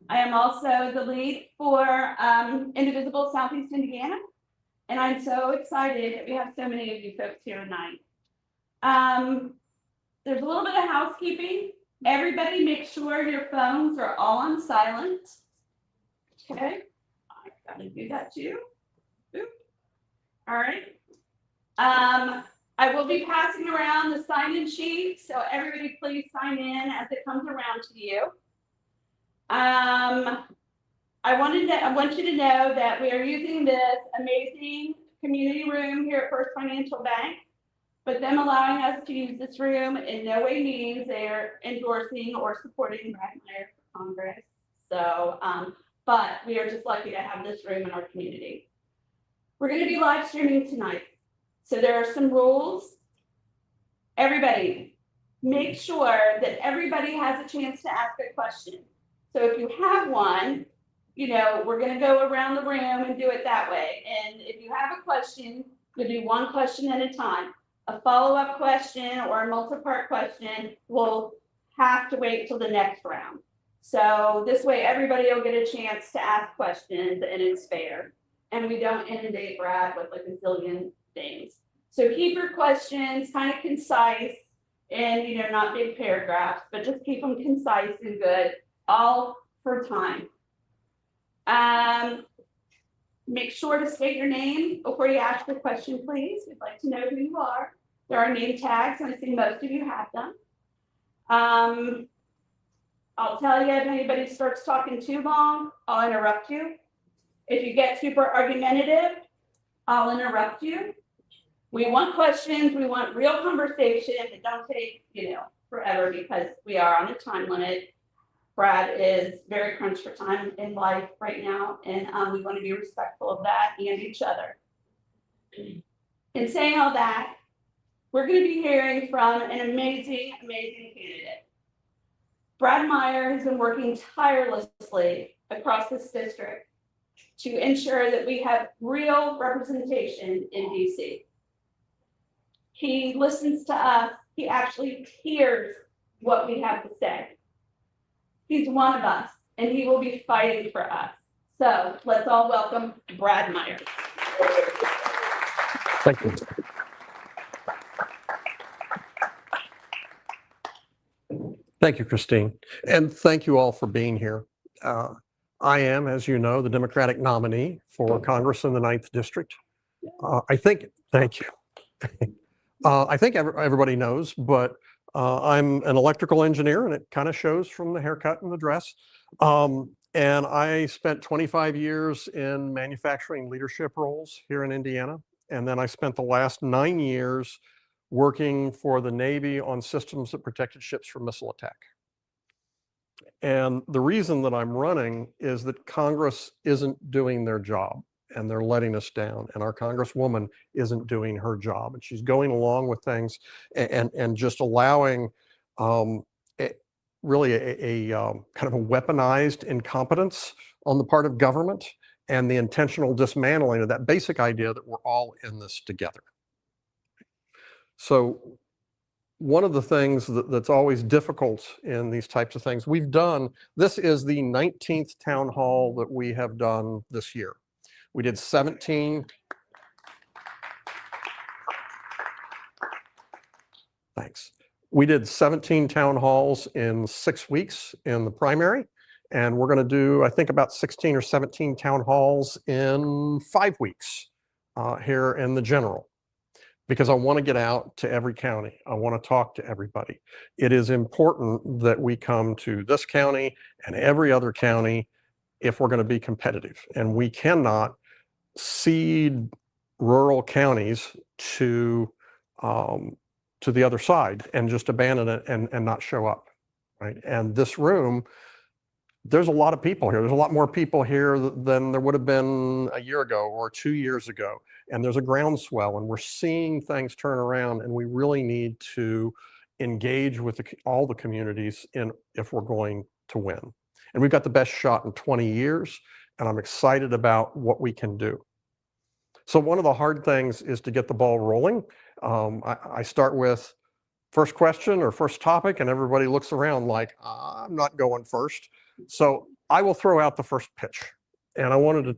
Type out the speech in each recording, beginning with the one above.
I am also the lead for Indivisible Southeast Indiana, and I'm so excited that we have so many of you folks here tonight. There's a little bit of housekeeping. Everybody make sure your phones are all on silent. Okay, I gotta do that too. Oop. All right. I will be passing around the sign-in sheet, so everybody please sign in as it comes around to you. I want you to know that we are using this amazing community room here at First Financial Bank, but them allowing us to use this room in no way means they're endorsing or supporting Brad Meyer for Congress. So, but we are just lucky to have this room in our community. We're going to be live streaming tonight. So there are some rules. Everybody, make sure that everybody has a chance to ask a question. So if you have one, you know, we're going to go around the room and do it that way. And if you have a question, we'll do one question at a time. A follow-up question or a multi-part question will have to wait till the next round. So this way, everybody will get a chance to ask questions and it's fair. And we don't inundate Brad with like a zillion things. So keep your questions kind of concise and, you know, not big paragraphs, but just keep them concise and good, all for time. Make sure to state your name before you ask the question, please. We'd like to know who you are. There are name tags, and I see most of you have them. I'll tell you if anybody starts talking too long, I'll interrupt you. If you get super argumentative, I'll interrupt you. We want questions, we want real conversation, and don't take, you know, forever because we are on a time limit. Brad is very crunched for time in life right now, and we want to be respectful of that and each other. In saying all that, we're going to be hearing from an amazing, amazing candidate. Brad Meyer has been working tirelessly across this district to ensure that we have real representation in DC. He listens to us. He actually hears what we have to say. He's one of us, and he will be fighting for us. So let's all welcome Brad Meyer. Thank you. Thank you, Christine. And thank you all for being here. I am, as you know, the Democratic nominee for Congress in the 9th District. Thank you. I think everybody knows, but I'm an electrical engineer, and it kind of shows from the haircut and the dress. And I spent 25 years in manufacturing leadership roles here in Indiana. And then I spent the last 9 years working for the Navy on systems that protected ships from missile attack. And the reason that I'm running is that Congress isn't doing their job, and they're letting us down, and our Congresswoman isn't doing her job, and she's going along with things and just allowing really a kind of a weaponized incompetence on the part of government and the intentional dismantling of that basic idea that we're all in this together. So one of the things that's always difficult in these types of things, this is the 19th town hall that we have done this year. We did 17. Thanks. We did 17 town halls in 6 weeks in the primary, and we're going to do, I think, about 16 or 17 town halls in 5 weeks here in the general, because I want to get out to every county. I want to talk to everybody. It is important that we come to this county and every other county if we're going to be competitive, and we cannot cede rural counties to the other side and just abandon it and not show up, right? And this room, there's a lot of people here. There's a lot more people here than there would have been a year ago or 2 years ago. And there's a groundswell, and we're seeing things turn around, and we really need to engage with all the communities if we're going to win. And we've got the best shot in 20 years, and I'm excited about what we can do. So one of the hard things is to get the ball rolling. I start with first question or first topic, and everybody looks around like, I'm not going first. So I will throw out the first pitch. And I wanted to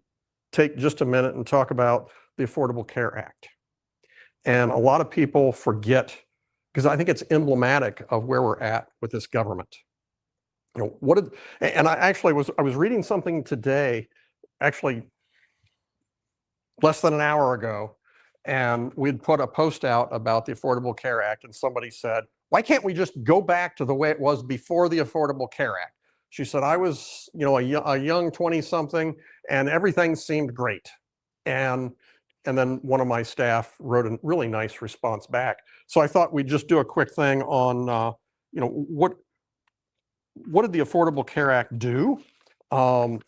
take just a minute and talk about the Affordable Care Act. And a lot of people forget, because I think it's emblematic of where we're at with this government. You know, and I was reading something today, actually less than an hour ago, and we'd put a post out about the Affordable Care Act, and somebody said, why can't we just go back to the way it was before the Affordable Care Act? She said, I was, you know, a young 20-something, and everything seemed great. And then one of my staff wrote a really nice response back. So I thought we'd just do a quick thing on, you know, what did the Affordable Care Act do, and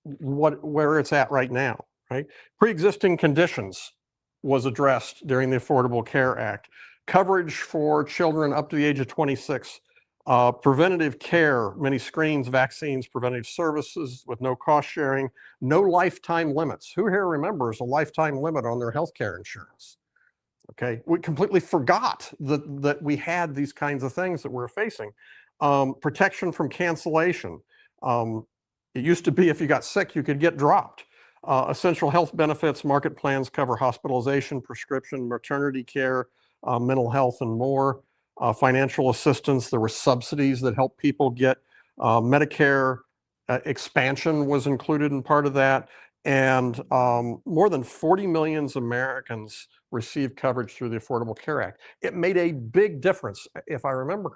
where it's at right now, right? Pre-existing conditions was addressed during the Affordable Care Act. Coverage for children up to the age of 26. Preventative care, many screens, vaccines, preventative services with no cost sharing, no lifetime limits. Who here remembers a lifetime limit on their healthcare insurance? Okay, we completely forgot that we had these kinds of things that we're facing. Protection from cancellation. It used to be if you got sick, you could get dropped. Essential health benefits, market plans cover hospitalization, prescription, maternity care, mental health, and more. Financial assistance, there were subsidies that helped people get Medicare expansion was included in part of that. And more than 40 million Americans received coverage through the Affordable Care Act. It made a big difference. If I remember,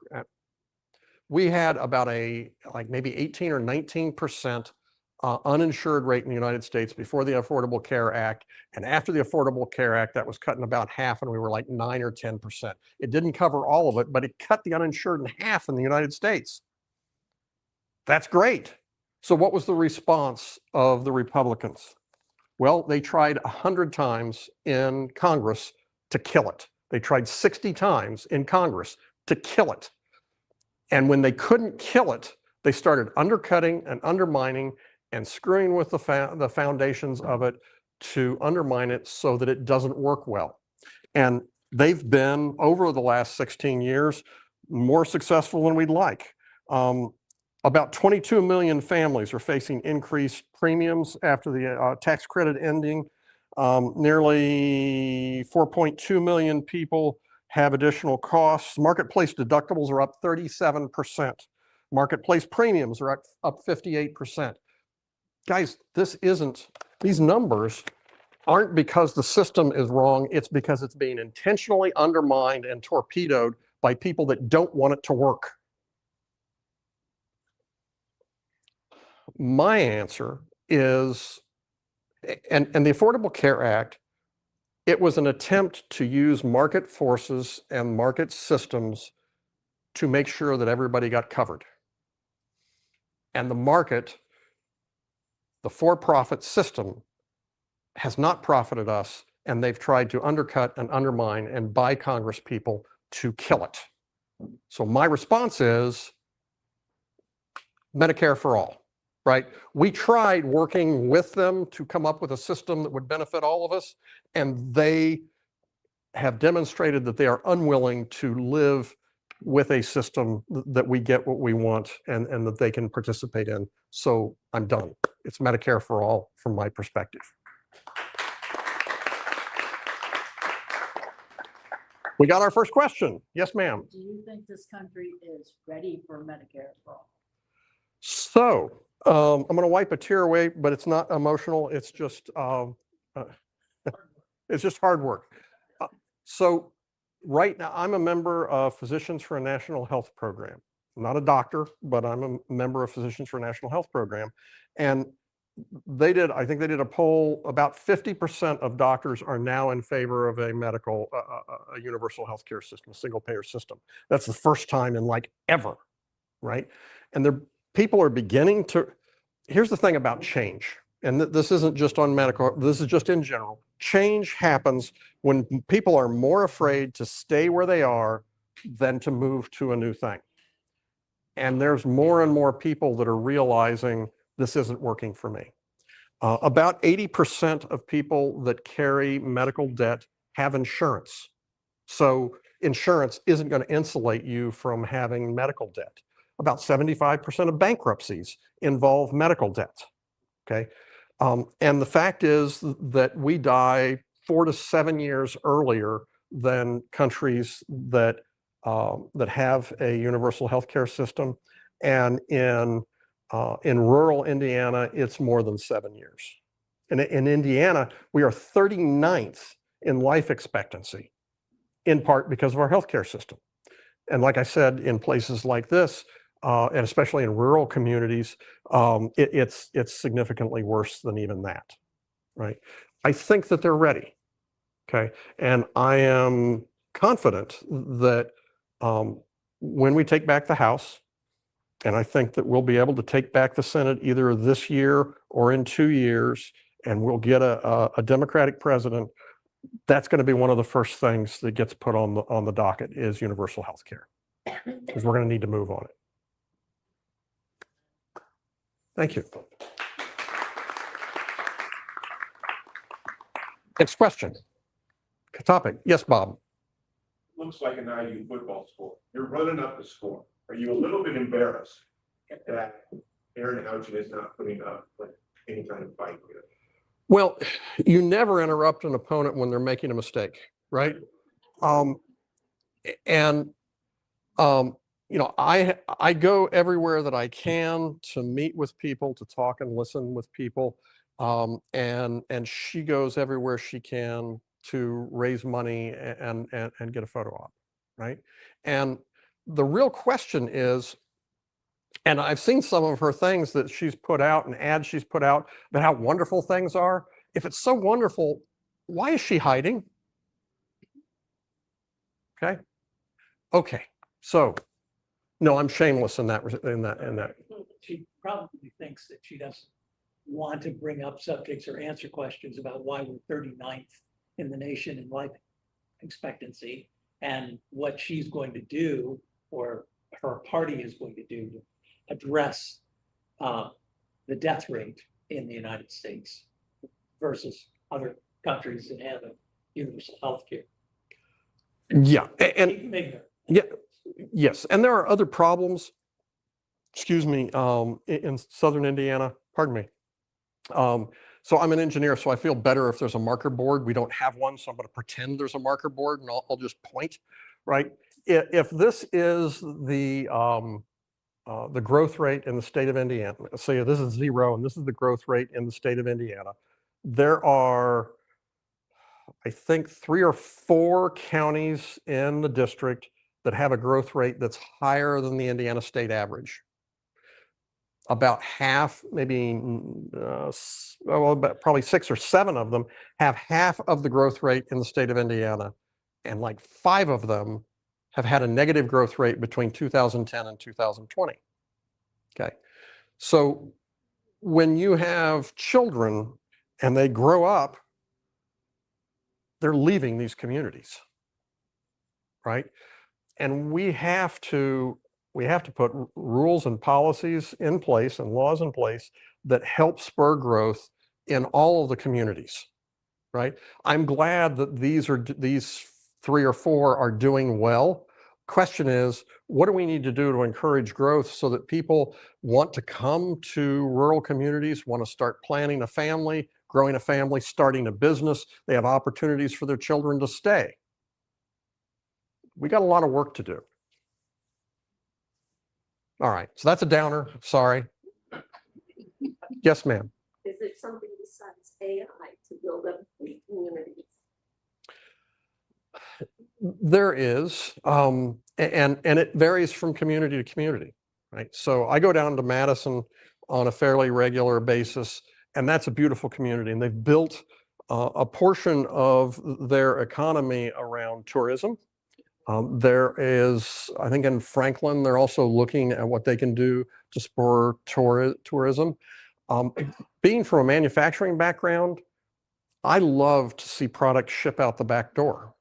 we had about like maybe 18 or 19% uninsured rate in the United States before the Affordable Care Act. And after the Affordable Care Act, that was cut in about half, and we were like 9 or 10%. It didn't cover all of it, but it cut the uninsured in half in the United States. That's great. So what was the response of the Republicans? Well, they tried 100 times in Congress to kill it. They tried 60 times in Congress to kill it. And when they couldn't kill it, they started undercutting and undermining and screwing with the foundations of it to undermine it so that it doesn't work well. And they've been, over the last 16 years, more successful than we'd like. About 22 million families are facing increased premiums after the tax credit ending. Nearly 4.2 million people have additional costs. Marketplace deductibles are up 37%. Marketplace premiums are up 58%. Guys, these numbers aren't because the system is wrong, it's because it's being intentionally undermined and torpedoed by people that don't want it to work. My answer is, and the Affordable Care Act, it was an attempt to use market forces and market systems to make sure that everybody got covered. And the market, the for-profit system, has not profited us, and they've tried to undercut and undermine and buy Congress people to kill it. So my response is Medicare for all, right? We tried working with them to come up with a system that would benefit all of us, and they have demonstrated that they are unwilling to live with a system that we get what we want and that they can participate in. So I'm done. It's Medicare for all from my perspective. We got our first question. Yes, ma'am. Do you think this country is ready for Medicare for all? So I'm going to wipe a tear away, but it's not emotional. It's just it's just hard work. So right now, I'm a member of Physicians for a National Health Program. I'm not a doctor, but I'm a member of Physicians for a National Health Program. And I think they did a poll, about 50% of doctors are now in favor of a universal healthcare system, a single payer system. That's the first time in like ever, right? And people are beginning to, here's the thing about change. And this isn't just on medical, this is just in general. Change happens when people are more afraid to stay where they are than to move to a new thing. And there's more and more people that are realizing this isn't working for me. About 80% of people that carry medical debt have insurance. So insurance isn't going to insulate you from having medical debt. About 75% of bankruptcies involve medical debt. Okay. And the fact is that we die 4 to 7 years earlier than countries that that have a universal healthcare system. And in rural Indiana, it's more than 7 years. In Indiana, we are 39th in life expectancy, in part because of our healthcare system. And like I said, in places like this, and especially in rural communities, it's significantly worse than even that, right? I think that they're ready, okay? And I am confident that when we take back the House, and I think that we'll be able to take back the Senate either this year or in 2 years, and we'll get a Democratic president, that's going to be one of the first things that gets put on the docket is universal health care, because we're going to need to move on it. Thank you. Next question. Topic. Yes, Bob. Looks like an IU football score. You're running up the score. Are you a little bit embarrassed that Aaron Houchin is not putting up like any kind of fight here? Well, you never interrupt an opponent when they're making a mistake, right? You know, I go everywhere that I can to meet with people, to talk and listen with people, and she goes everywhere she can to raise money and get a photo op, right? And the real question is, and I've seen some of her things that she's put out and ads she's put out about how wonderful things are. If it's so wonderful, why is she hiding? Okay. Okay. So, no, I'm shameless in that. She probably thinks that she doesn't want to bring up subjects or answer questions about why we're 39th in the nation in life expectancy and what she's going to do or her party is going to do to address the death rate in the United States versus other countries that have a universal health care. Yeah. And yeah. Yes, and there are other problems, excuse me, in southern Indiana, pardon me. So I'm an engineer, so I feel better if there's a marker board. We don't have one, so I'm going to pretend there's a marker board and I'll just point, right? If this is the growth rate in the state of Indiana, let's say this is 0 and this is the growth rate in the state of Indiana, there are, I think, 3 or 4 counties in the district that have a growth rate that's higher than the Indiana state average. About half, maybe, probably 6 or 7 of them have half of the growth rate in the state of Indiana. And like 5 of them have had a negative growth rate between 2010 and 2020. Okay. So when you have children and they grow up, they're leaving these communities, right? And we have to put rules and policies in place and laws in place that help spur growth in all of the communities, right? I'm glad that these 3 or 4 are doing well. Question is, what do we need to do to encourage growth so that people want to come to rural communities, want to start planning a family, growing a family, starting a business, they have opportunities for their children to stay. We got a lot of work to do. All right, so that's a downer, sorry. Yes, ma'am. Is there something besides AI to build up these communities? There is, and it varies from community to community, right? So I go down to Madison on a fairly regular basis, and that's a beautiful community, and they've built a portion of their economy around tourism. There is, I think in Franklin, they're also looking at what they can do to spur tourism. Being from a manufacturing background, I love to see products ship out the back door.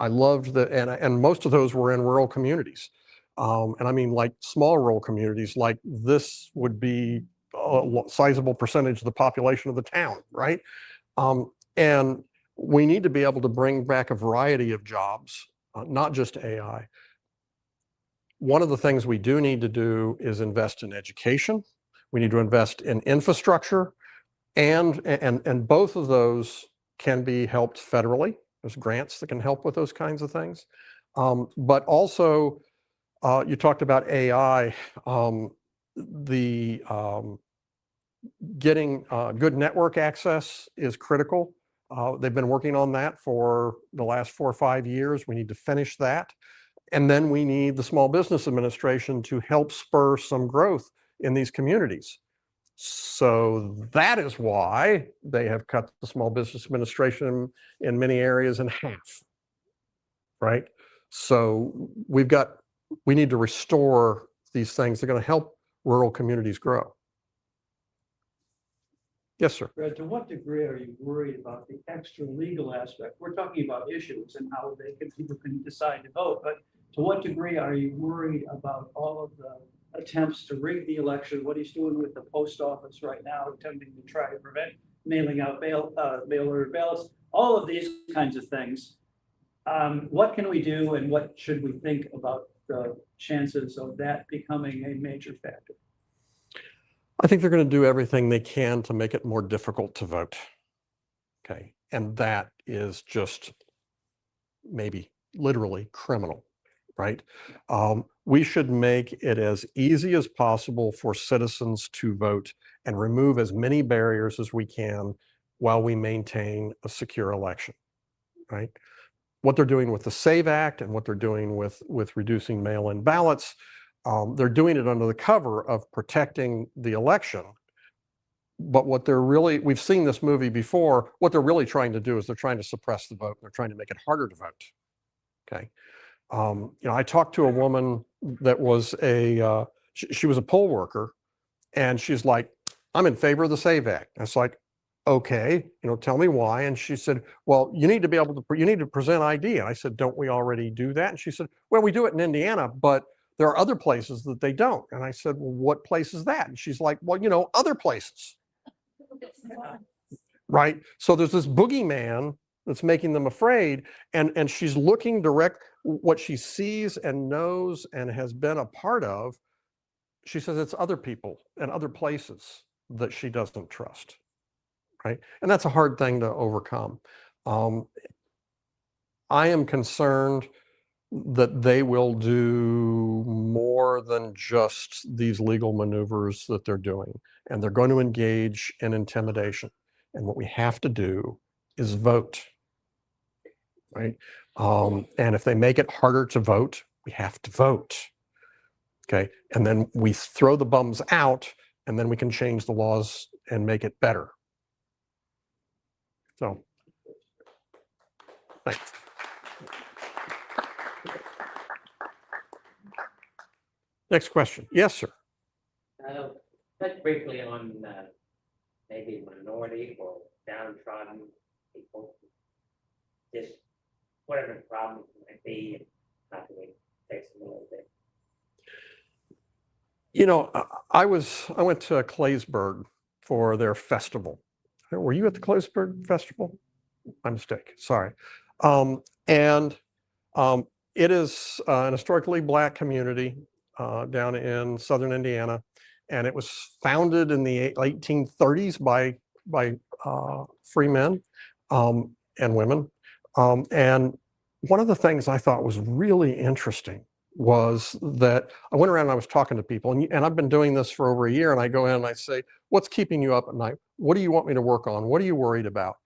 I loved that, and most of those were in rural communities. And I mean like small rural communities, like this would be a sizable percentage of the population of the town, right? And we need to be able to bring back a variety of jobs, not just AI. One of the things we do need to do is invest in education. We need to invest in infrastructure, and both of those can be helped federally. There's grants that can help with those kinds of things. But also, you talked about AI. The Getting good network access is critical. They've been working on that for the last 4 or 5 years. We need to finish that. And then we need the Small Business Administration to help spur some growth in these communities. So that is why they have cut the Small Business Administration in many areas in half, right? So we need to restore these things. They're going to help rural communities grow. Yes, sir. Brad, to what degree are you worried about the extra legal aspect? We're talking about issues and how people can decide to vote, but to what degree are you worried about all of the attempts to rig the election, what he's doing with the post office right now, attempting to try to prevent mailing out mail-order ballots, all of these kinds of things? What can we do and what should we think about the chances of that becoming a major factor? I think they're going to do everything they can to make it more difficult to vote. Okay. And that is just maybe literally criminal, right? We should make it as easy as possible for citizens to vote and remove as many barriers as we can while we maintain a secure election, right? What they're doing with the SAVE Act and what they're doing with reducing mail-in ballots, they're doing it under the cover of protecting the election. But what they're really, we've seen this movie before, what they're really trying to do is they're trying to suppress the vote. They're trying to make it harder to vote. Okay. I talked to a woman that was she was a poll worker, and she's like, I'm in favor of the SAVE Act. I was like, okay, tell me why. And she said, well, you need to present ID. And I said, don't we already do that? And she said, well, we do it in Indiana, but there are other places that they don't. And I said, well, what place is that? And she's like, well, other places. Right? So there's this boogeyman that's making them afraid. And she's looking direct, what she sees and knows and has been a part of. She says it's other people and other places that she doesn't trust. Right? And that's a hard thing to overcome. I am concerned that they will do more than just these legal maneuvers that they're doing. And they're going to engage in intimidation. And what we have to do is vote, right? And if they make it harder to vote, we have to vote, okay? And then we throw the bums out, and then we can change the laws and make it better. So, thanks. Next question. Yes, sir. Touch briefly on maybe minority or downtrodden people. Just whatever the problems might be, and how can we fix them a little bit? I went to Claysburg for their festival. Were you at the Claysburg Festival? My mistake. Sorry. It is an historically Black community down in southern Indiana, and it was founded in the 1830s by free men and women. And one of the things I thought was really interesting was that I went around and I was talking to people, and I've been doing this for over a year, and I go in and I say, what's keeping you up at night? What do you want me to work on? What are you worried about?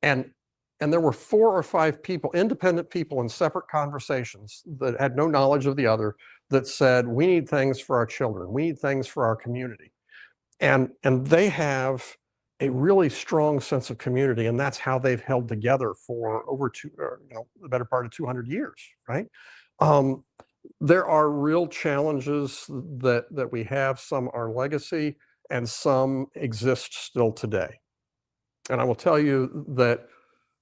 And there were 4 or 5 people, independent people in separate conversations that had no knowledge of the other, that said, we need things for our children. We need things for our community. And they have a really strong sense of community, and that's how they've held together for over the better part of 200 years, right? There are real challenges that we have. Some are legacy and some exist still today. And I will tell you that,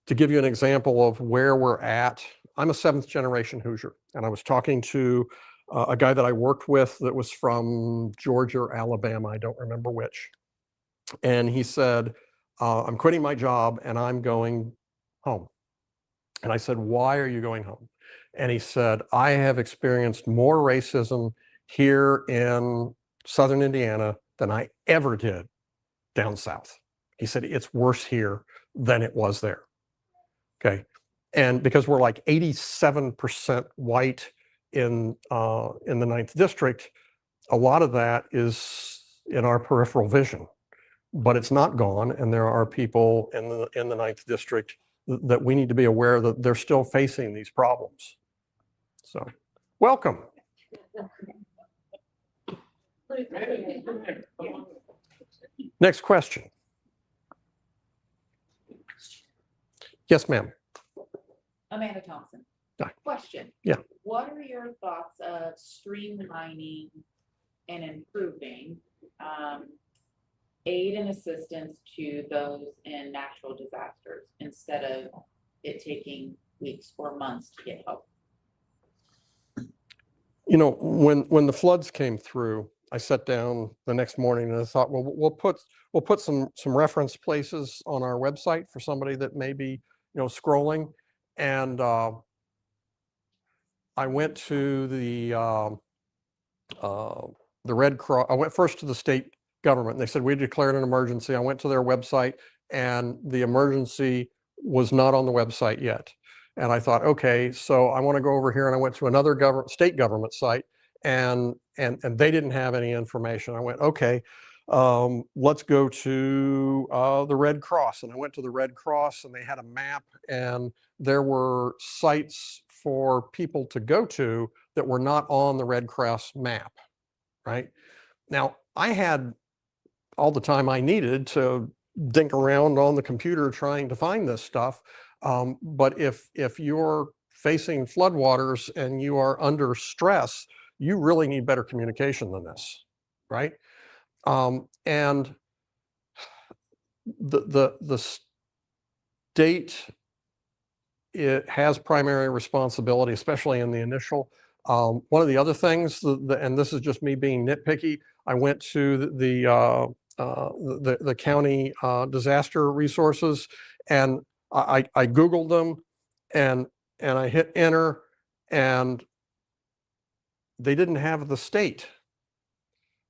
to give you an example of where we're at, I'm a 7th generation Hoosier, and I was talking to a guy that I worked with that was from Georgia or Alabama, I don't remember which. And he said, I'm quitting my job and I'm going home. And I said, why are you going home? And he said, I have experienced more racism here in Southern Indiana than I ever did down south. He said, it's worse here than it was there. Okay. And because we're like 87% white in the 9th district, a lot of that is in our peripheral vision, but it's not gone. And there are people in the 9th district that we need to be aware that they're still facing these problems. So, welcome. Next question. Yes, ma'am. Amanda Thompson. Hi. Question. Yeah. What are your thoughts of streamlining and improving aid and assistance to those in natural disasters instead of it taking weeks or months to get help? You know, when the floods came through, I sat down the next morning and I thought, well, we'll put some reference places on our website for somebody that may be, scrolling. And I went to the Red Cross. I went first to the state government. And they said, we declared an emergency. I went to their website and the emergency was not on the website yet. And I thought, okay, so I want to go over here. And I went to another state government site and they didn't have any information. I went, okay, let's go to the Red Cross. And I went to the Red Cross and they had a map and there were sites for people to go to that were not on the Red Cross map, right? Now, I had all the time I needed to dink around on the computer trying to find this stuff. But if you're facing floodwaters and you are under stress, you really need better communication than this, right? And the state, it has primary responsibility, especially in the initial. One of the other things, and this is just me being nitpicky, I went to the county disaster resources and I Googled them and I hit enter and they didn't have the state,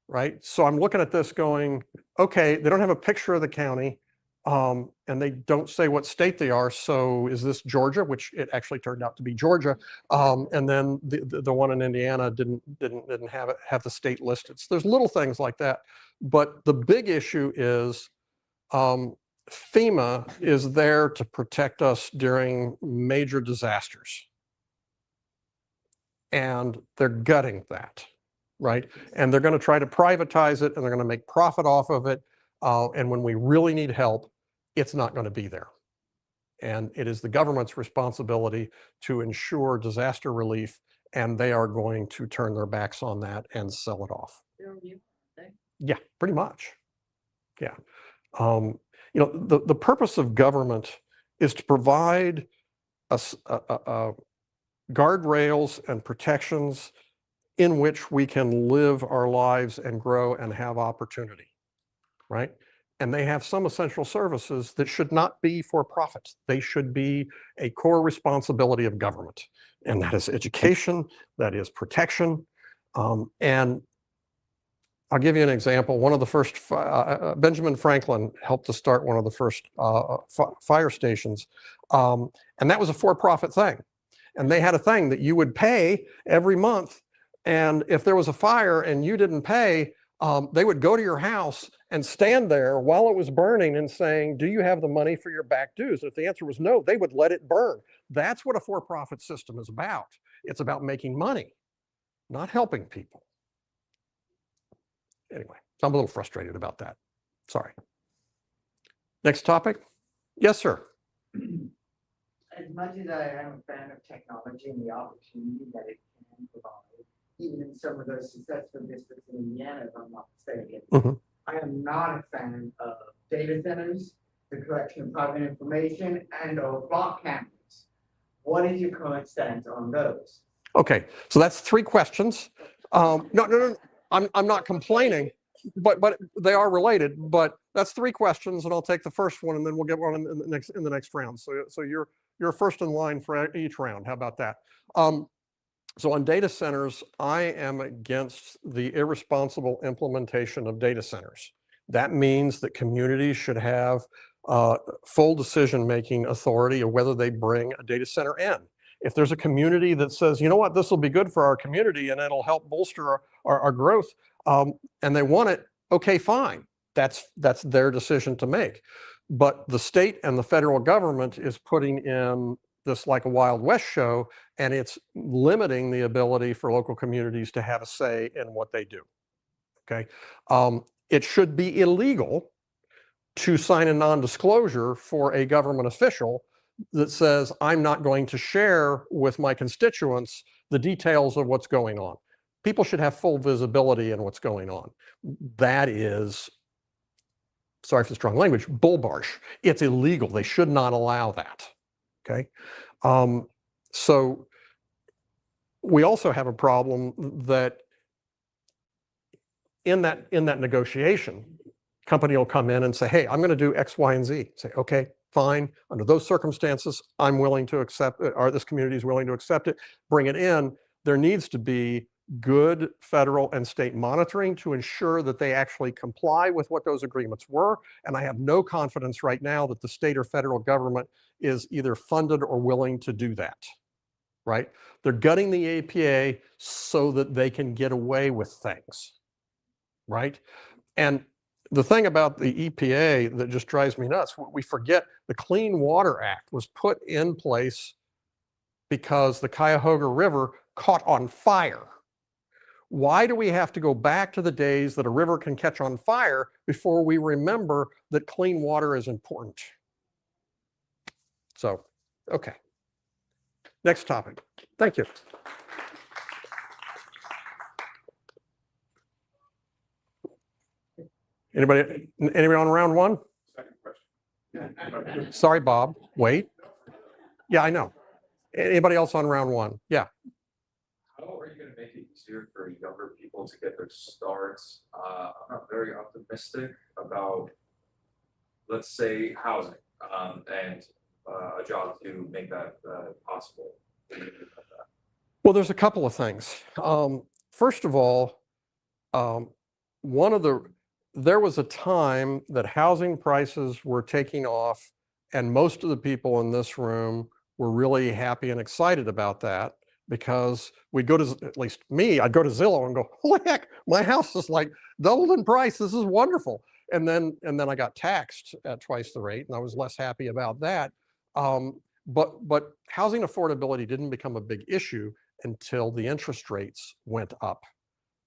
right? So I'm looking at this going, okay, they don't have a picture of the county and they don't say what state they are. So is this Georgia, which it actually turned out to be Georgia. And then the one in Indiana didn't have the state listed. So there's little things like that. But the big issue is FEMA is there to protect us during major disasters. And they're gutting that, right? And they're going to try to privatize it and they're going to make profit off of it. And when we really need help, it's not going to be there. And it is the government's responsibility to ensure disaster relief, and they are going to turn their backs on that and sell it off. Yeah, pretty much. Yeah. The purpose of government is to provide guardrails and protections in which we can live our lives and grow and have opportunity, right? And they have some essential services that should not be for profit. They should be a core responsibility of government. And that is education, that is protection. And I'll give you an example. One of the first, Benjamin Franklin helped to start one of the first fire stations. And that was a for-profit thing. And they had a thing that you would pay every month. And if there was a fire and you didn't pay, they would go to your house and stand there while it was burning and saying, do you have the money for your back dues? And if the answer was no, they would let it burn. That's what a for-profit system is about. It's about making money, not helping people. Anyway, so I'm a little frustrated about that. Sorry. Next topic. Yes, sir. As much as I am a fan of technology and the opportunity that it can provide, even in some of those successful districts in Indiana, if I'm not mistaken, I am not a fan of data centers, the collection of private information, and or block cameras. What is your current stance on those? Okay, so that's 3 questions. No. I'm not complaining, but they are related. But that's 3 questions, and I'll take the first one, and then we'll get one in the next round. So you're first in line for each round. How about that? So on data centers, I am against the irresponsible implementation of data centers. That means that communities should have full decision-making authority of whether they bring a data center in. If there's a community that says, you know what, this will be good for our community and it'll help bolster our growth, and they want it, okay, fine. That's their decision to make. But the state and the federal government is putting in this like a Wild West show, and it's limiting the ability for local communities to have a say in what they do, okay? It should be illegal to sign a non-disclosure for a government official that says, I'm not going to share with my constituents the details of what's going on. People should have full visibility in what's going on. That is, sorry for the strong language, bullbarsh. It's illegal. They should not allow that, okay? So we also have a problem that in that negotiation, company will come in and say, hey, I'm going to do X, Y, and Z. Say, okay, fine. Under those circumstances, I'm willing to accept it, or this community is willing to accept it, bring it in. There needs to be good federal and state monitoring to ensure that they actually comply with what those agreements were. And I have no confidence right now that the state or federal government is either funded or willing to do that, right? They're gutting the APA so that they can get away with things, right? And the thing about the EPA that just drives me nuts, we forget the Clean Water Act was put in place because the Cuyahoga River caught on fire. Why do we have to go back to the days that a river can catch on fire before we remember that clean water is important? So, okay. Next topic. Thank you. Anybody on round one? Second question. Sorry, Bob. Wait. Yeah, I know. Anybody else on round one? Yeah. How are you going to make it easier for younger people to get their starts? I'm not very optimistic about, let's say, housing and a job to make that possible. Well, there's a couple of things. First of all, there was a time that housing prices were taking off, and most of the people in this room were really happy and excited about that, because we'd go to, at least me, I'd go to Zillow and go, holy heck, my house is like doubled in price. This is wonderful. And then I got taxed at twice the rate, and I was less happy about that. But housing affordability didn't become a big issue until the interest rates went up.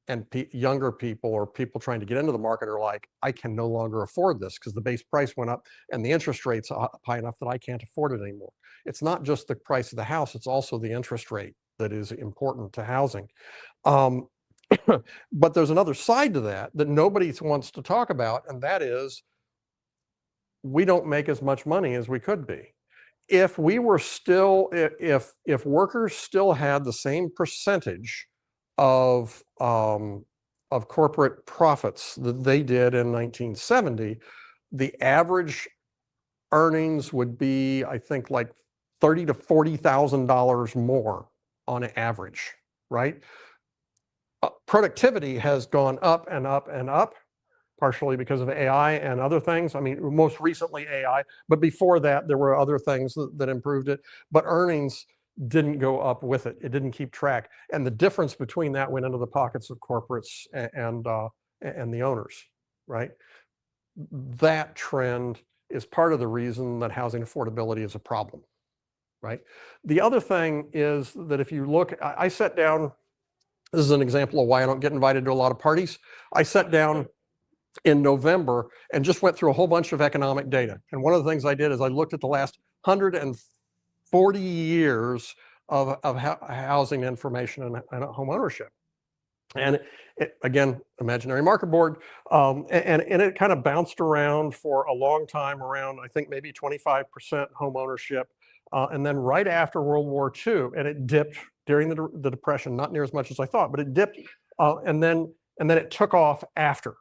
And younger people or people trying to get into the market are like, I can no longer afford this because the base price went up and the interest rate's high enough that I can't afford it anymore. It's not just the price of the house, it's also the interest rate that is important to housing. But there's another side to that nobody wants to talk about, and that is we don't make as much money as we could be. If we were still, if workers still had the same percentage of corporate profits that they did in 1970, the average earnings would be, I think, like $30,000 to $40,000 more on average, right? Productivity has gone up and up and up, partially because of AI and other things. I mean, most recently AI, but before that, there were other things that improved it. But earnings didn't go up with it. It didn't keep track. And the difference between that went into the pockets of corporates and the owners, right? That trend is part of the reason that housing affordability is a problem, right? The other thing is that if you look, I sat down, this is an example of why I don't get invited to a lot of parties. I sat down in November and just went through a whole bunch of economic data. And one of the things I did is I looked at the last 140 years of housing information and home ownership. And again, imaginary market board, and it kind of bounced around for a long time around, I think maybe 25% home ownership. And then right after World War II, and it dipped during the Depression, not near as much as I thought, but it dipped, and then it took off after.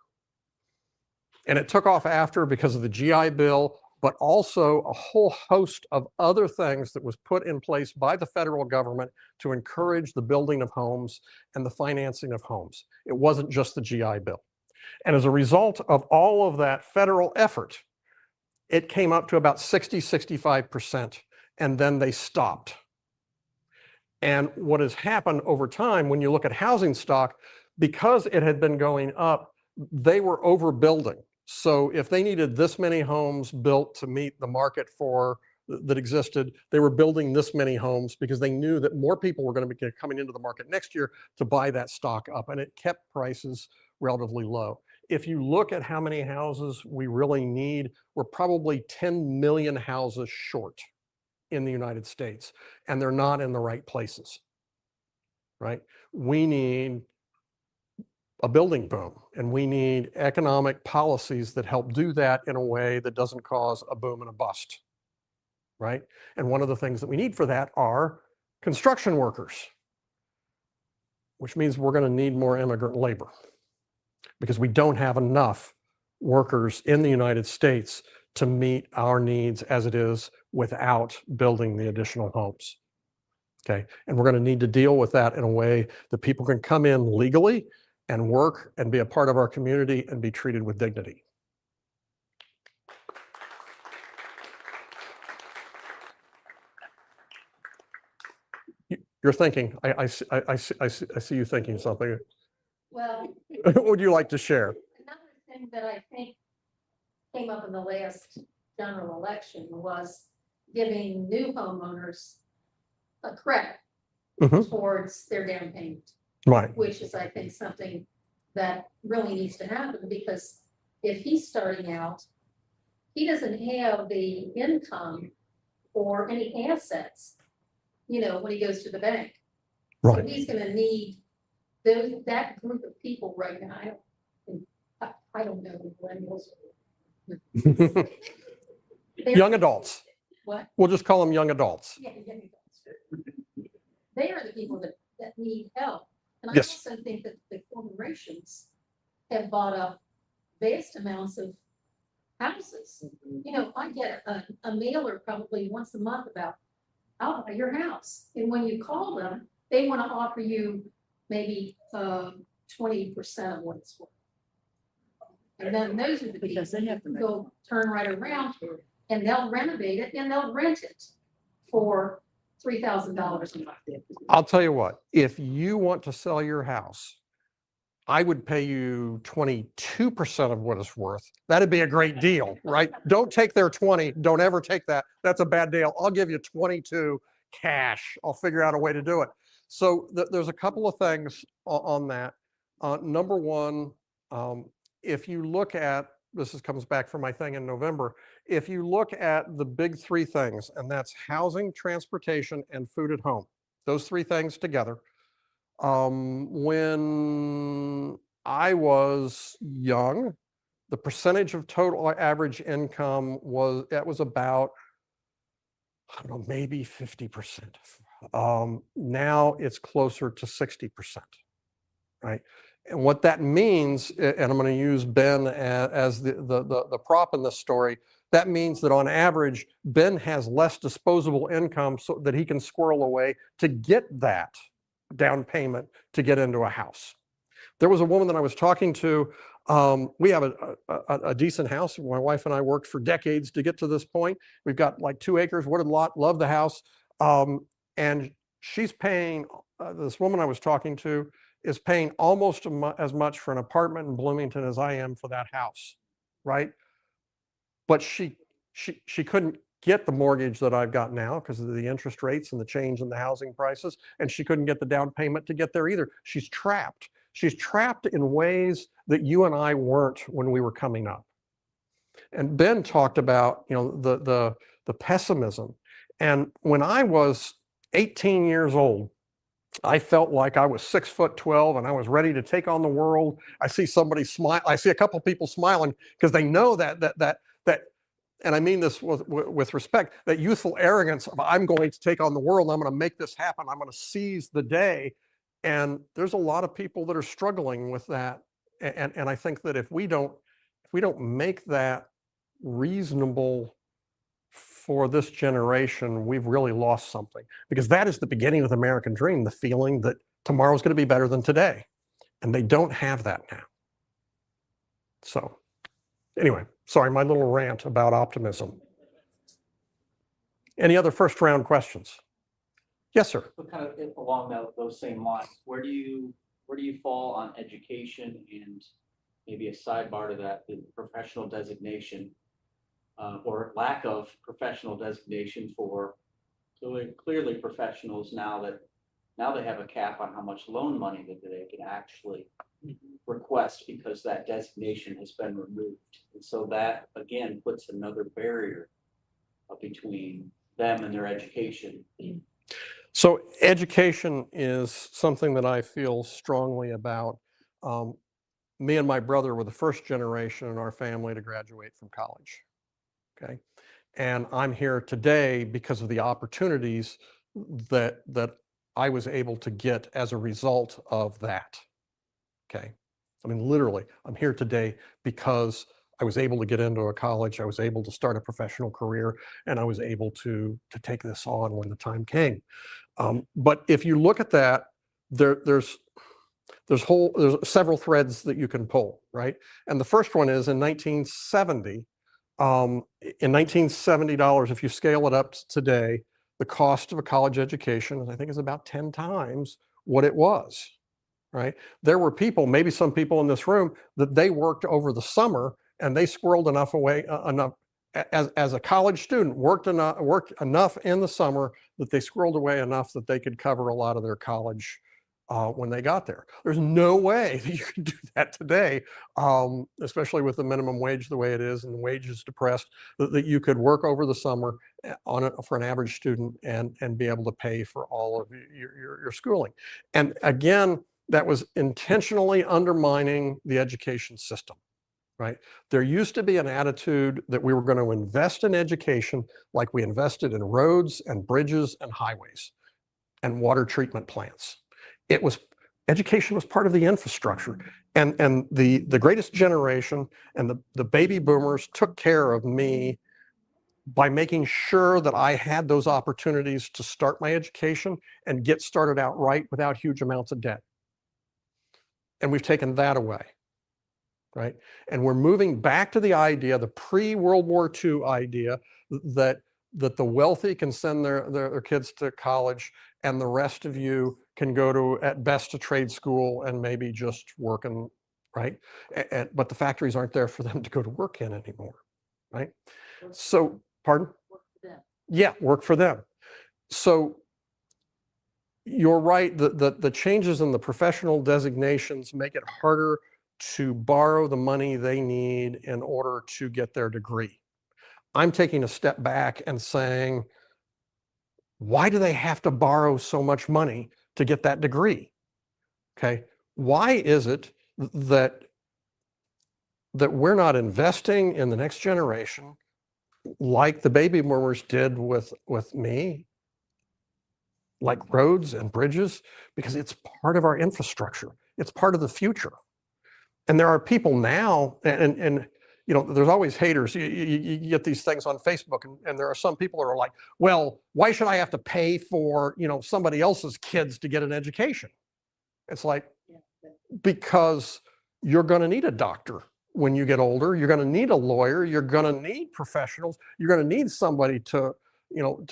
And it took off after because of the GI Bill. but also a whole host of other things that was put in place by the federal government to encourage the building of homes and the financing of homes. It wasn't just the GI Bill. And as a result of all of that federal effort, it came up to about 60, 65%, and then they stopped. And what has happened over time, when you look at housing stock, because it had been going up, they were overbuilding. So if they needed this many homes built to meet the market that existed, they were building this many homes because they knew that more people were going to be coming into the market next year to buy that stock up, and it kept prices relatively low. If you look at how many houses we really need, we're probably 10 million houses short in the United States, and they're not in the right places, right? We need a building boom, and we need economic policies that help do that in a way that doesn't cause a boom and a bust, right? And one of the things that we need for that are construction workers, which means we're going to need more immigrant labor because we don't have enough workers in the United States to meet our needs as it is without building the additional homes. Okay, and we're going to need to deal with that in a way that people can come in legally and work and be a part of our community and be treated with dignity. You're thinking, I see you thinking something. Well, What would you like to share? another thing that I think came up in the last general election was giving new homeowners a credit Mhm. towards their down payment, Right. which is, I think, something that really needs to happen, because if he's starting out, he doesn't have the income or any assets, when he goes to the bank. So Right. he's gonna need that group of people right now. I don't know the millennials. Young adults. What? We'll just call them young adults. Yeah, young adults. They are the people that need help. And I Yes. also think that the corporations have bought up vast amounts of houses. I get a mailer probably once a month about, I'll buy your house. And when you call them, they want to offer you maybe 20% of what it's worth. And then those are the people Because they have to who make. go turn right around and they'll renovate it and they'll rent it for $3,000 a month. I'll tell you what, if you want to sell your house, I would pay you 22% of what it's worth. That'd be a great deal, right? Don't take their 20. Don't ever take that. That's a bad deal. I'll give you 22 cash. I'll figure out a way to do it. So there's a couple of things on that. Number one, if you look at, comes back from my thing in November, if you look at the big three things, and that's housing, transportation, and food at home, those three things together, when I was young, the percentage of total average income was about, I don't know, maybe 50%. Now it's closer to 60%, right? And what that means, and I'm going to use Ben as the prop in this story, that means that on average, Ben has less disposable income so that he can squirrel away to get that down payment to get into a house. There was a woman that I was talking to. We have a decent house. My wife and I worked for decades to get to this point. We've got like 2 acres, wooded lot, love the house. And she's paying, this woman I was talking to is paying almost as much for an apartment in Bloomington as I am for that house, right? But she couldn't get the mortgage that I've got now because of the interest rates and the change in the housing prices, and she couldn't get the down payment to get there either. She's trapped. She's trapped in ways that you and I weren't when we were coming up. And Ben talked about, the pessimism. And when I was 18 years old, I felt like I was 6'12" and I was ready to take on the world. I see somebody smile. I see a couple people smiling because they know that, and I mean this with respect, that youthful arrogance of I'm going to take on the world. I'm going to make this happen. I'm going to seize the day. And there's a lot of people that are struggling with that. And I think that if we don't make that reasonable for this generation, we've really lost something, because that is the beginning of the American dream, the feeling that tomorrow's going to be better than today. And they don't have that now. So anyway, sorry, my little rant about optimism. Any other first round questions? Yes, sir. But kind of along those same lines, where do you fall on education and maybe a sidebar to that, the professional designation or lack of professional designation for clearly professionals now they have a cap on how much loan money that they can actually request because that designation has been removed. And so that again puts another barrier between them and their education. So education is something that I feel strongly about. Me and my brother were the first generation in our family to graduate from college. Okay. And I'm here today because of the opportunities that I was able to get as a result of that. Okay. I mean, literally, I'm here today because I was able to get into a college, I was able to start a professional career, and I was able to take this on when the time came. But if you look at that, there's several threads that you can pull, right? And the first one is in 1970, in $1970, if you scale it up to today, the cost of a college education, I think, is about 10 times what it was, right? There were people, maybe some people in this room, that they worked over the summer and they squirreled enough away, as a college student, worked enough in the summer that they squirreled away enough that they could cover a lot of their college when they got there. There's no way that you can do that today, especially with the minimum wage the way it is and the wages depressed, that you could work over the summer for an average student and be able to pay for all of your schooling. And again, that was intentionally undermining the education system. Right? There used to be an attitude that we were going to invest in education like we invested in roads and bridges and highways and water treatment plants. Education was part of the infrastructure. And the greatest generation and the baby boomers took care of me by making sure that I had those opportunities to start my education and get started out right without huge amounts of debt. And we've taken that away. Right? And we're moving back to the idea, the pre-World War II idea, that the wealthy can send their kids to college and the rest of you can go to, at best, a trade school and maybe just work in, right? But the factories aren't there for them to go to work in anymore, right? So, pardon? Work for them. Yeah, work for them. So you're right, the changes in the professional designations make it harder to borrow the money they need in order to get their degree. I'm taking a step back and saying, why do they have to borrow so much money to get that degree? Okay, why is it that we're not investing in the next generation like the baby boomers did with me, like roads and bridges? Because it's part of our infrastructure. It's part of the future. And there are people now, and you know, there's always haters. You get these things on Facebook, and there are some people that are like, well, why should I have to pay for, you know, somebody else's kids to get an education? It's like, because you're going to need a doctor when you get older. You're going to need a lawyer. You're going to need professionals. You're going to need somebody to, you know,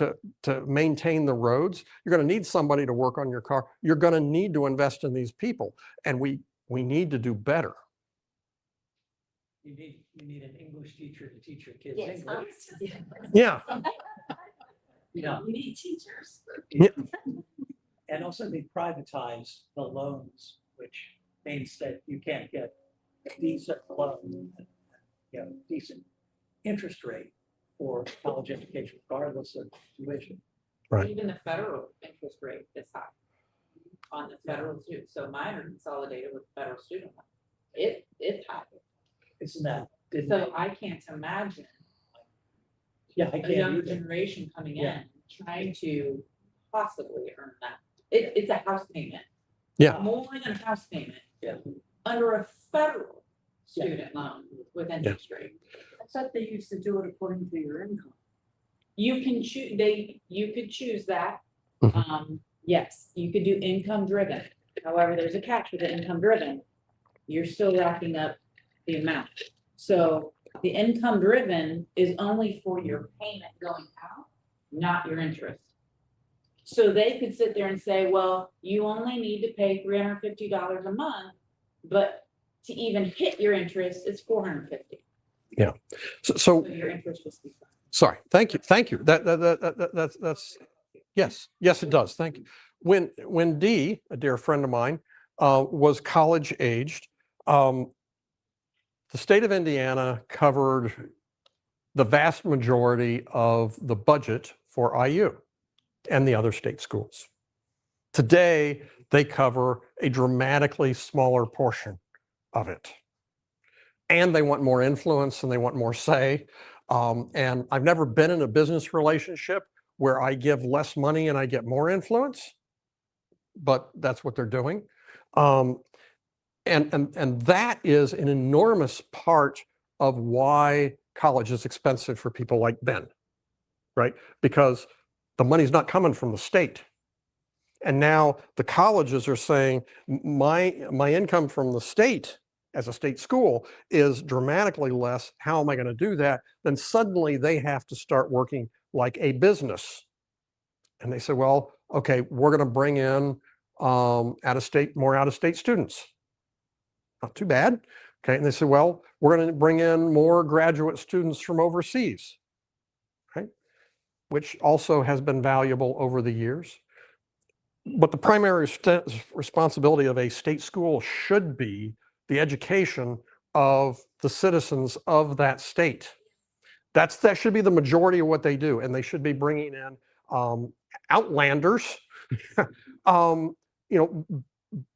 to maintain the roads. You're going to need somebody to work on your car. You're going to need to invest in these people, and we need to do better. You need an English teacher to teach your kids Yes, I English. was just- Yeah. Yeah. We need teachers. And also they privatize the loans, which means that you can't get a decent loan, you know, decent interest rate for college education, regardless of tuition. Right. Even the federal interest rate is high on the federal student. So mine are consolidated with federal student loan. It's high. Isn't that? didn't So they- I can't imagine Yeah, I a can't younger either. generation coming Yeah. in, trying to possibly earn that. It's a house payment. Yeah. More than a house payment. Yeah. Under a federal student loan with interest rate. I thought they used to do it according to your income. You can choose, you could choose that. Mhm. Yes, you could do income driven. However, there's a catch with the income driven. You're still racking up the amount. So the income driven is only for your payment going out, not your interest. So they could sit there and say, well, you only need to pay $350 a month, but to even hit your interest, it's $450. So So your interest was. sorry, thank you. That's, yes, it does, thank you. When Dee, a dear friend of mine, was college aged, the state of Indiana covered the vast majority of the budget for IU and the other state schools. Today, they cover a dramatically smaller portion of it. And they want more influence and they want more say. And I've never been in a business relationship where I give less money and I get more influence, but that's what they're doing. And that is an enormous part of why college is expensive for people like Ben, right? Because the money's not coming from the state. And now the colleges are saying, my income from the state as a state school is dramatically less. How am I going to do that? Then suddenly they have to start working like a business. And they say, well, okay, we're going to bring in more out-of-state students. Not too bad. Okay. And they say, well, we're going to bring in more graduate students from overseas, right? Which also has been valuable over the years. But the primary responsibility of a state school should be the education of the citizens of that state. That should be the majority of what they do. And they should be bringing in outlanders,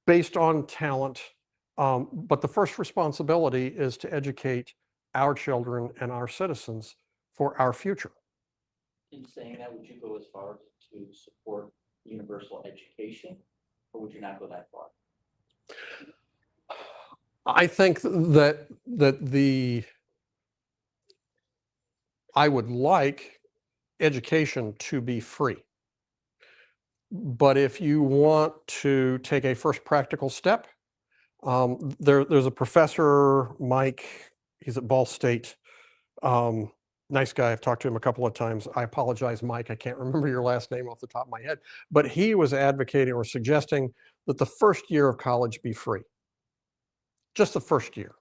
based on talent. But the first responsibility is to educate our children and our citizens for our future. In saying that, would you go as far as to support universal education, or would you not go that far? I think that I would like education to be free. But if you want to take a first practical step, there's a professor, Mike, he's at Ball State. Nice guy, I've talked to him a couple of times. I apologize, Mike, I can't remember your last name off the top of my head. But he was advocating or suggesting that the first year of college be free. Just the first year.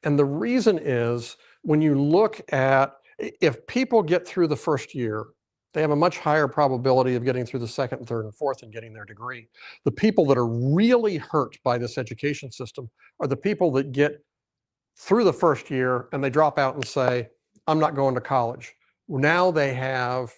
And the reason is, when you look at, if people get through the first year, they have a much higher probability of getting through the second, third, and fourth and getting their degree. The people that are really hurt by this education system are the people that get through the first year and they drop out and say, I'm not going to college. Now they have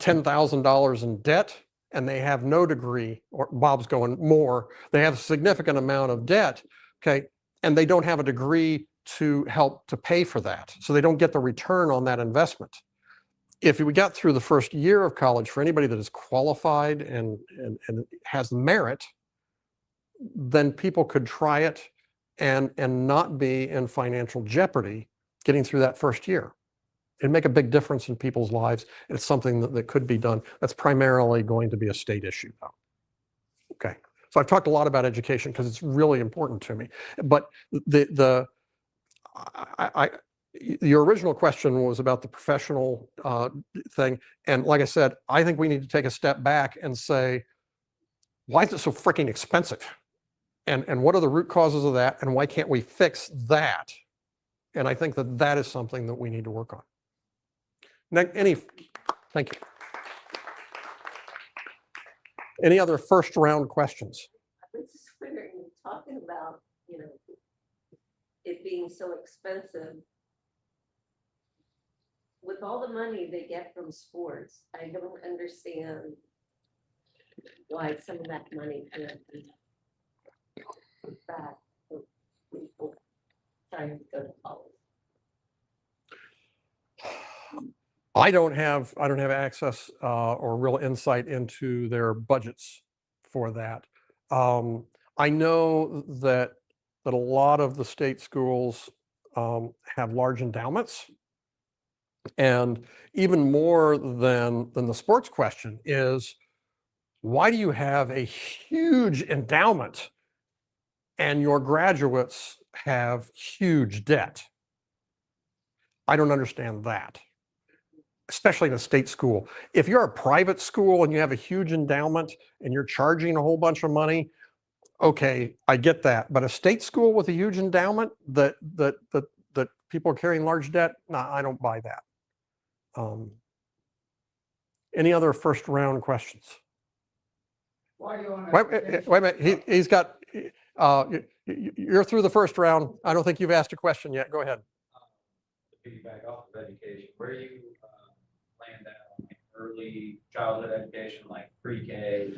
$10,000 in debt and they have no degree, or Bob's going more. They have a significant amount of debt, okay, and they don't have a degree to help to pay for that. So they don't get the return on that investment. If we got through the first year of college for anybody that is qualified and has merit, then people could try it and not be in financial jeopardy getting through that first year. It'd make a big difference in people's lives. It's something that could be done. That's primarily going to be a state issue, though. Okay, so I've talked a lot about education because it's really important to me. But your original question was about the professional thing. And like I said, I think we need to take a step back and say, why is it so freaking expensive? And what are the root causes of that? And why can't we fix that? And I think that is something that we need to work on. Thank you. Any other first round questions? I was just wondering, talking about, it being so expensive. With all the money they get from sports, I don't understand why some of that money can't be put back for people trying to go to college. I don't have access or real insight into their budgets for that. I know that a lot of the state schools have large endowments, And even more than the sports question is, why do you have a huge endowment and your graduates have huge debt? I don't understand that, especially in a state school. If you're a private school and you have a huge endowment and you're charging a whole bunch of money, okay, I get that. But a state school with a huge endowment that people are carrying large debt, no, I don't buy that. Any other first round questions? Why you on Wait a minute, he's got, you're through the first round. I don't think you've asked a question yet. Go ahead. To piggyback off of education, where you land that on like early childhood education, like pre-K,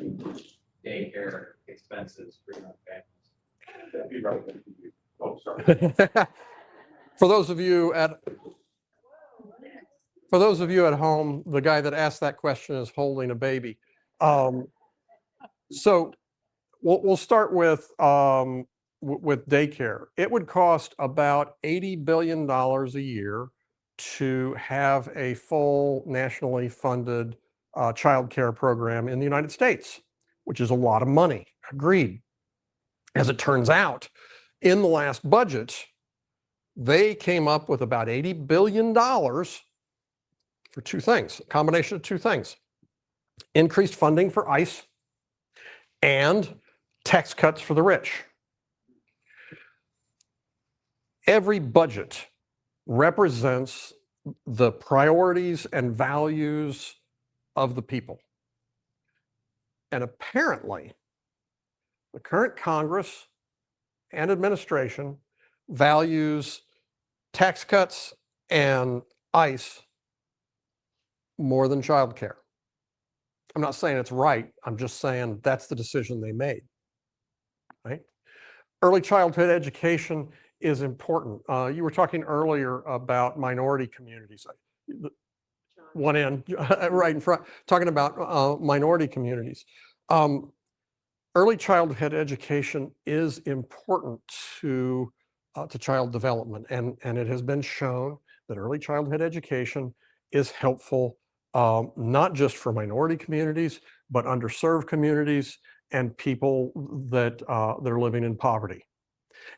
daycare expenses for young families? That'd be right. Oh, sorry. For those of you at home, the guy that asked that question is holding a baby. So we'll start with daycare. It would cost about $80 billion a year to have a full nationally funded child care program in the United States, which is a lot of money. Agreed. As it turns out, in the last budget, they came up with about $80 billion for two things, a combination of two things: increased funding for ICE and tax cuts for the rich. Every budget represents the priorities and values of the people. And apparently, the current Congress and administration values tax cuts and ICE more than childcare. I'm not saying it's right. I'm just saying that's the decision they made, right? Early childhood education is important. You were talking earlier about minority communities. One end, right in front, talking about minority communities. Early childhood education is important to child development, and it has been shown that early childhood education is helpful not just for minority communities, but underserved communities and people that are living in poverty.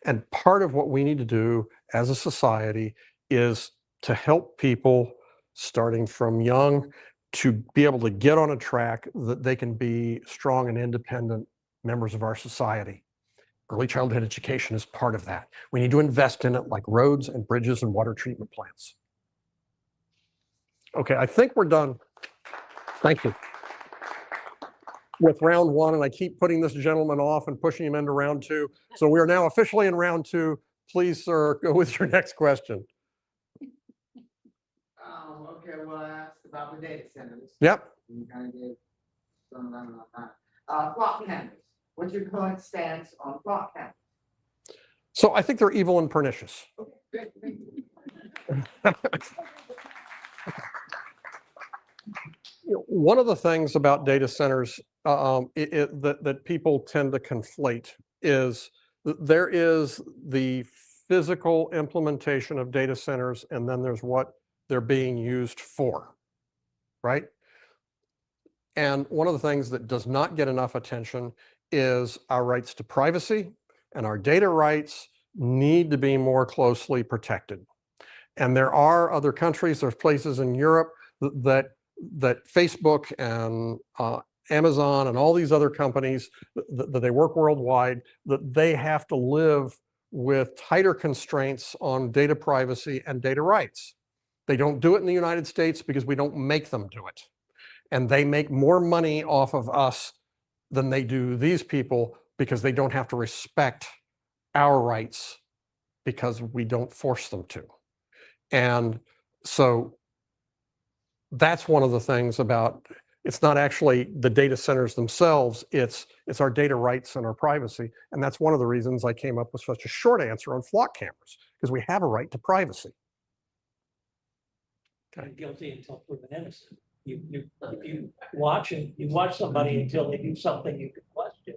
And part of what we need to do as a society is to help people starting from young to be able to get on a track that they can be strong and independent members of our society. Early childhood education is part of that. We need to invest in it like roads and bridges and water treatment plants. Okay, I think we're done. Thank you. With round one, and I keep putting this gentleman off and pushing him into round two. So we are now officially in round two. Please, sir, go with your next question. Okay, well, I asked about the data centers. Yep. You kind of gave some on that. Flock cameras. What's your current stance on flock cameras? So I think they're evil and pernicious. Okay, good. Thank you. One of the things about data centers that people tend to conflate is that there is the physical implementation of data centers, and then there's what they're being used for, right? And one of the things that does not get enough attention is our rights to privacy, and our data rights need to be more closely protected. And there are other countries, there's places in Europe that Facebook and Amazon and all these other companies that they work worldwide, that they have to live with tighter constraints on data privacy and data rights. They don't do it in the United States because we don't make them do it. And they make more money off of us than they do these people because they don't have to respect our rights because we don't force them to. And so that's one of the things about, it's not actually the data centers themselves, it's our data rights and our privacy. And that's one of the reasons I came up with such a short answer on flock cameras, because we have a right to privacy. Kind of guilty until proven innocent. If you watch somebody until they do something you can question,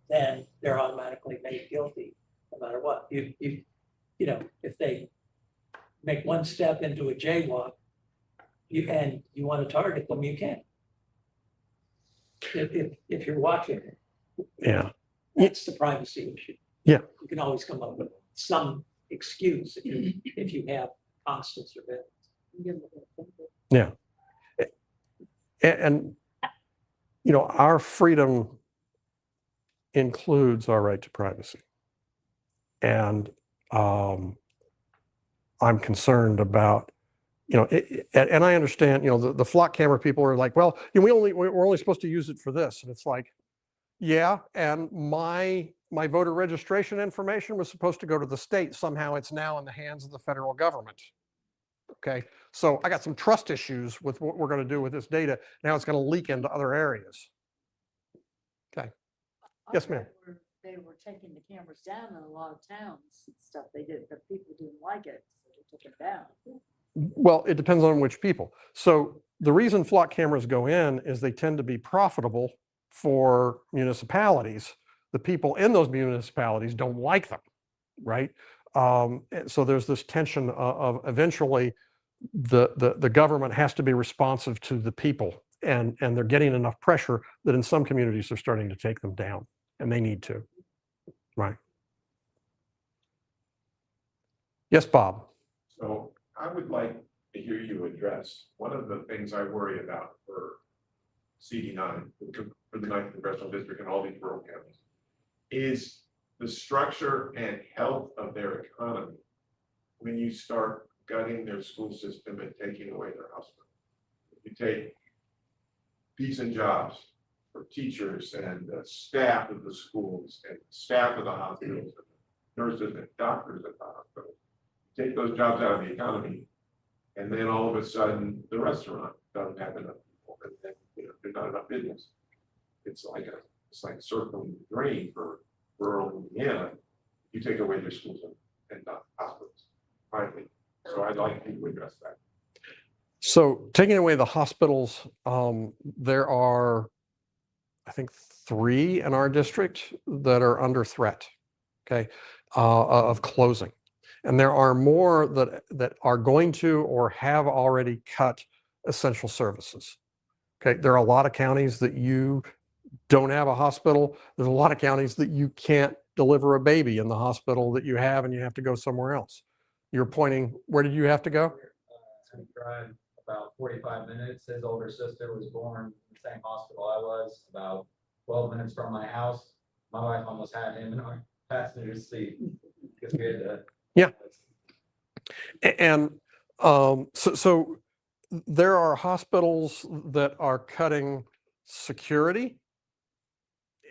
then they're automatically made guilty no matter what. If they make one step into a jaywalk, and you want to target them, you can. If you're watching, Yeah. that's the privacy issue. Yeah. You can always come up with some excuse if you have constant surveillance. Yeah. And, you know, our freedom includes our right to privacy. And I'm concerned about, you know, and I understand, you know, the flock camera people are like, well, you know, we're only supposed to use it for this. And it's like, yeah, and my voter registration information was supposed to go to the state. Somehow it's now in the hands of the federal government. Okay, so I got some trust issues with what we're going to do with this data. Now it's going to leak into other areas. Okay. Yes, ma'am. They were taking the cameras down in a lot of towns and stuff. They did, but people didn't like it, so they took it down. Well, it depends on which people. So the reason flock cameras go in is they tend to be profitable for municipalities. The people in those municipalities don't like them, right? And so there's this tension of eventually the government has to be responsive to the people, and they're getting enough pressure that in some communities they're starting to take them down, and they need to, right? Yes, Bob. So I would like to hear you address one of the things I worry about for CD9, for the 9th Congressional District and all these rural counties, is the structure and health of their economy when you start gutting their school system and taking away their hospital. You take decent jobs for teachers and the staff of the schools and staff of the hospitals, and nurses and doctors at the hospital. Take those jobs out of the economy, and then all of a sudden the restaurant doesn't have enough people, and then, you know, there's not enough business. It's like circling the drain for rural Indiana. You take away their schools and hospitals, finally. So I'd like you to address that. So taking away the hospitals, there are, I think, 3 in our district that are under threat, okay, of closing. And there are more that are going to or have already cut essential services. Okay, there are a lot of counties that you don't have a hospital. There's a lot of counties that you can't deliver a baby in the hospital that you have, and you have to go somewhere else. You're pointing, where did you have to go? I drive about 45 minutes. His older sister was born in the same hospital I was, about 12 minutes from my house. My wife almost had him in our passenger seat because we had to. Yeah. And so there are hospitals that are cutting security.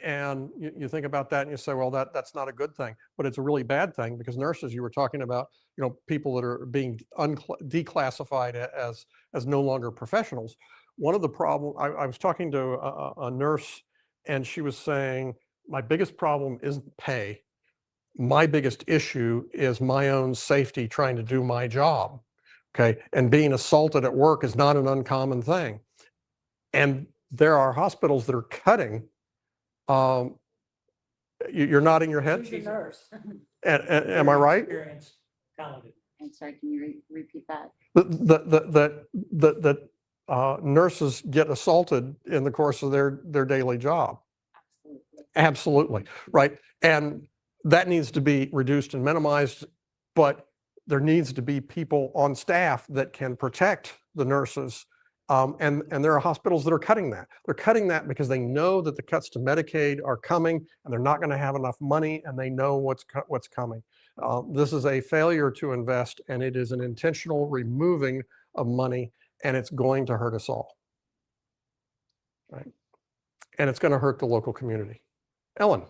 And you think about that and you say, well, that's not a good thing, but it's a really bad thing, because nurses, you were talking about, you know, people that are being declassified as no longer professionals. One of the problems, I was talking to a nurse, and she was saying, my biggest problem isn't pay. My biggest issue is my own safety trying to do my job. Okay. And being assaulted at work is not an uncommon thing. And there are hospitals that are cutting. You're nodding your head. She's a nurse. Am I right? Experience talented. I'm sorry, can you repeat that? That nurses get assaulted in the course of their daily job. Absolutely. Right. And that needs to be reduced and minimized, but there needs to be people on staff that can protect the nurses. And there are hospitals that are cutting that. They're cutting that because they know that the cuts to Medicaid are coming, and they're not going to have enough money, and they know what's coming. This is a failure to invest, and it is an intentional removing of money, and it's going to hurt us all. Right? And it's going to hurt the local community. Ellen.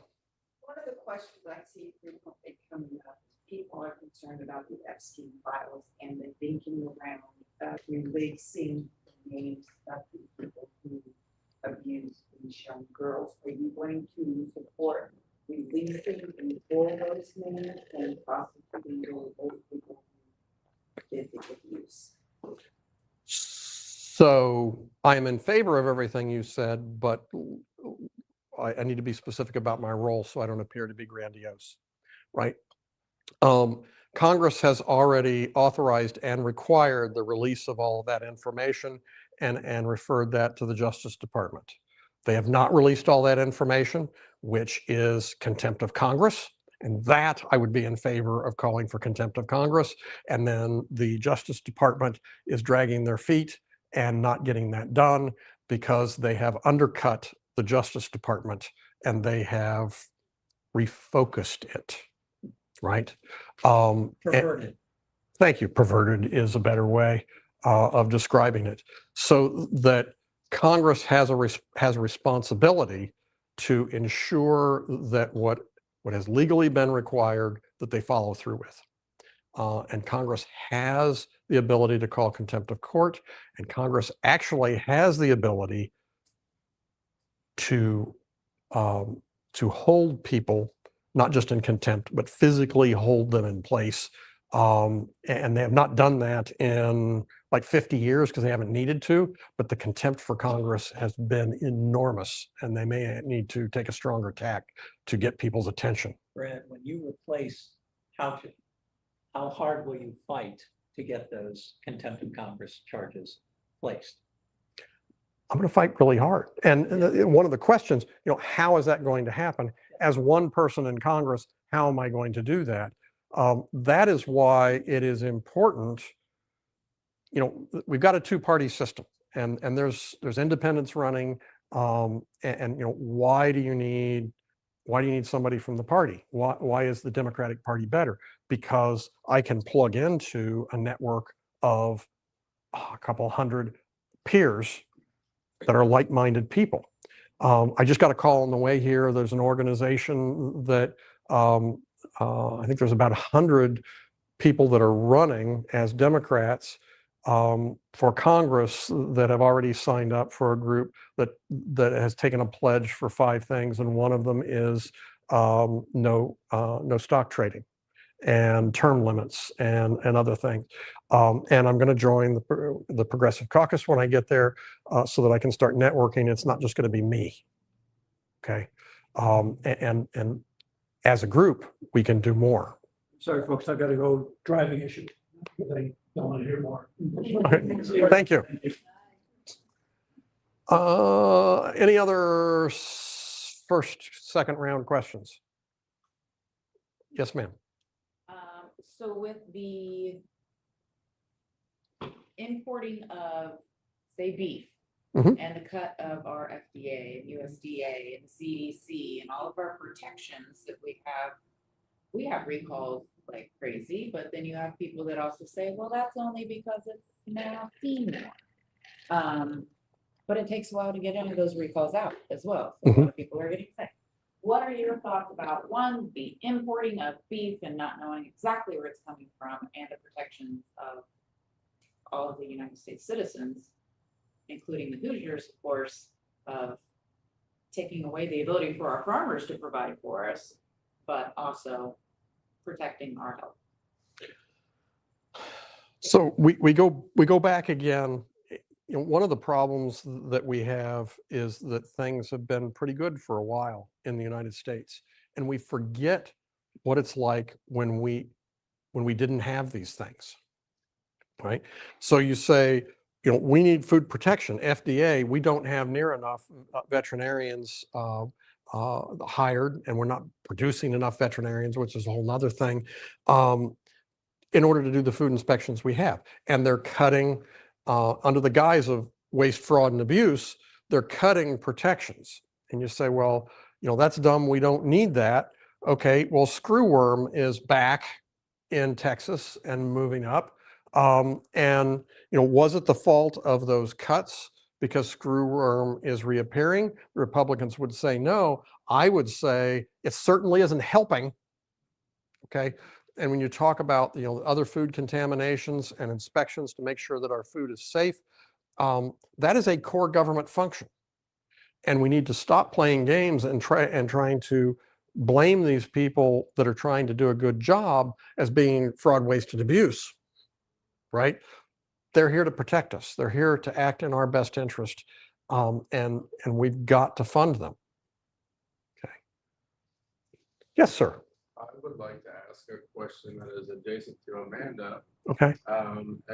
One of the questions I see frequently coming up is people are concerned about the Epstein files and the thinking around releasing names of the people who abuse these young girls. Are you going to support releasing and all those names and prosecuting those people who did the abuse? So I am in favor of everything you said, but I need to be specific about my role so I don't appear to be grandiose, right? Congress has already authorized and required the release of all of that information and referred that to the Justice Department. They have not released all that information, which is contempt of Congress. And that I would be in favor of calling for contempt of Congress. And then the Justice Department is dragging their feet and not getting that done because they have undercut the Justice Department and they have refocused it, right? Perverted. Thank you. Perverted is a better way of describing it. So that Congress has a responsibility to ensure that what has legally been required, that they follow through with. And Congress has the ability to call contempt of court, and Congress actually has the ability to hold people, not just in contempt, but physically hold them in place. And they have not done that in like 50 years because they haven't needed to, but the contempt for Congress has been enormous, and they may need to take a stronger tack to get people's attention. Brad, when you replace, how hard will you fight to get those contempt of Congress charges placed? I'm going to fight really hard. And one of the questions, how is that going to happen? As one person in Congress, how am I going to do that? That is why it is important. We've got a two-party system, and there's independents running. Why do you need somebody from the party? Why is the Democratic Party better? Because I can plug into a network of a couple hundred peers that are like-minded people. I just got a call on the way here. There's an organization that I think there's about 100 people that are running as Democrats for Congress that have already signed up for a group that has taken a pledge for 5 things, and one of them is no stock trading and term limits and other things. And I'm going to join the Progressive Caucus when I get there so that I can start networking. It's not just going to be me. Okay. And as a group, we can do more. Sorry, folks, I've got to go driving issue. I don't want to hear more. Thank you. Any other first, second round questions? Yes, ma'am. So with the importing of, say, beef, Mhm. and the cut of our FDA and USDA and CDC and all of our protections that we have recalls like crazy, but then you have people that also say, well, that's only because it's now female. But it takes a while to get any of those recalls out as well. So a lot of people are getting sick. What are your thoughts about, one, the importing of beef and not knowing exactly where it's coming from, and the protections of all of the United States citizens, including the Hoosiers, of course, of taking away the ability for our farmers to provide for us, but also protecting our health? So we go back again. One of the problems that we have is that things have been pretty good for a while in the United States, and we forget what it's like when we didn't have these things, right? So you say, we need food protection, FDA. We don't have near enough veterinarians hired, and we're not producing enough veterinarians, which is a whole nother thing, in order to do the food inspections we have. And they're cutting, under the guise of waste, fraud, and abuse, they're cutting protections. And you say, well, that's dumb. We don't need that. Okay, well, screwworm is back in Texas and moving up. And was it the fault of those cuts because screwworm is reappearing? The Republicans would say no. I would say it certainly isn't helping. Okay. And when you talk about other food contaminations and inspections to make sure that our food is safe, that is a core government function. And we need to stop playing games and trying to blame these people that are trying to do a good job as being fraud, waste, and abuse, right? They're here to protect us. They're here to act in our best interest, and we've got to fund them. Okay. Yes, sir. I would would like to ask a question that is adjacent to Amanda. Okay.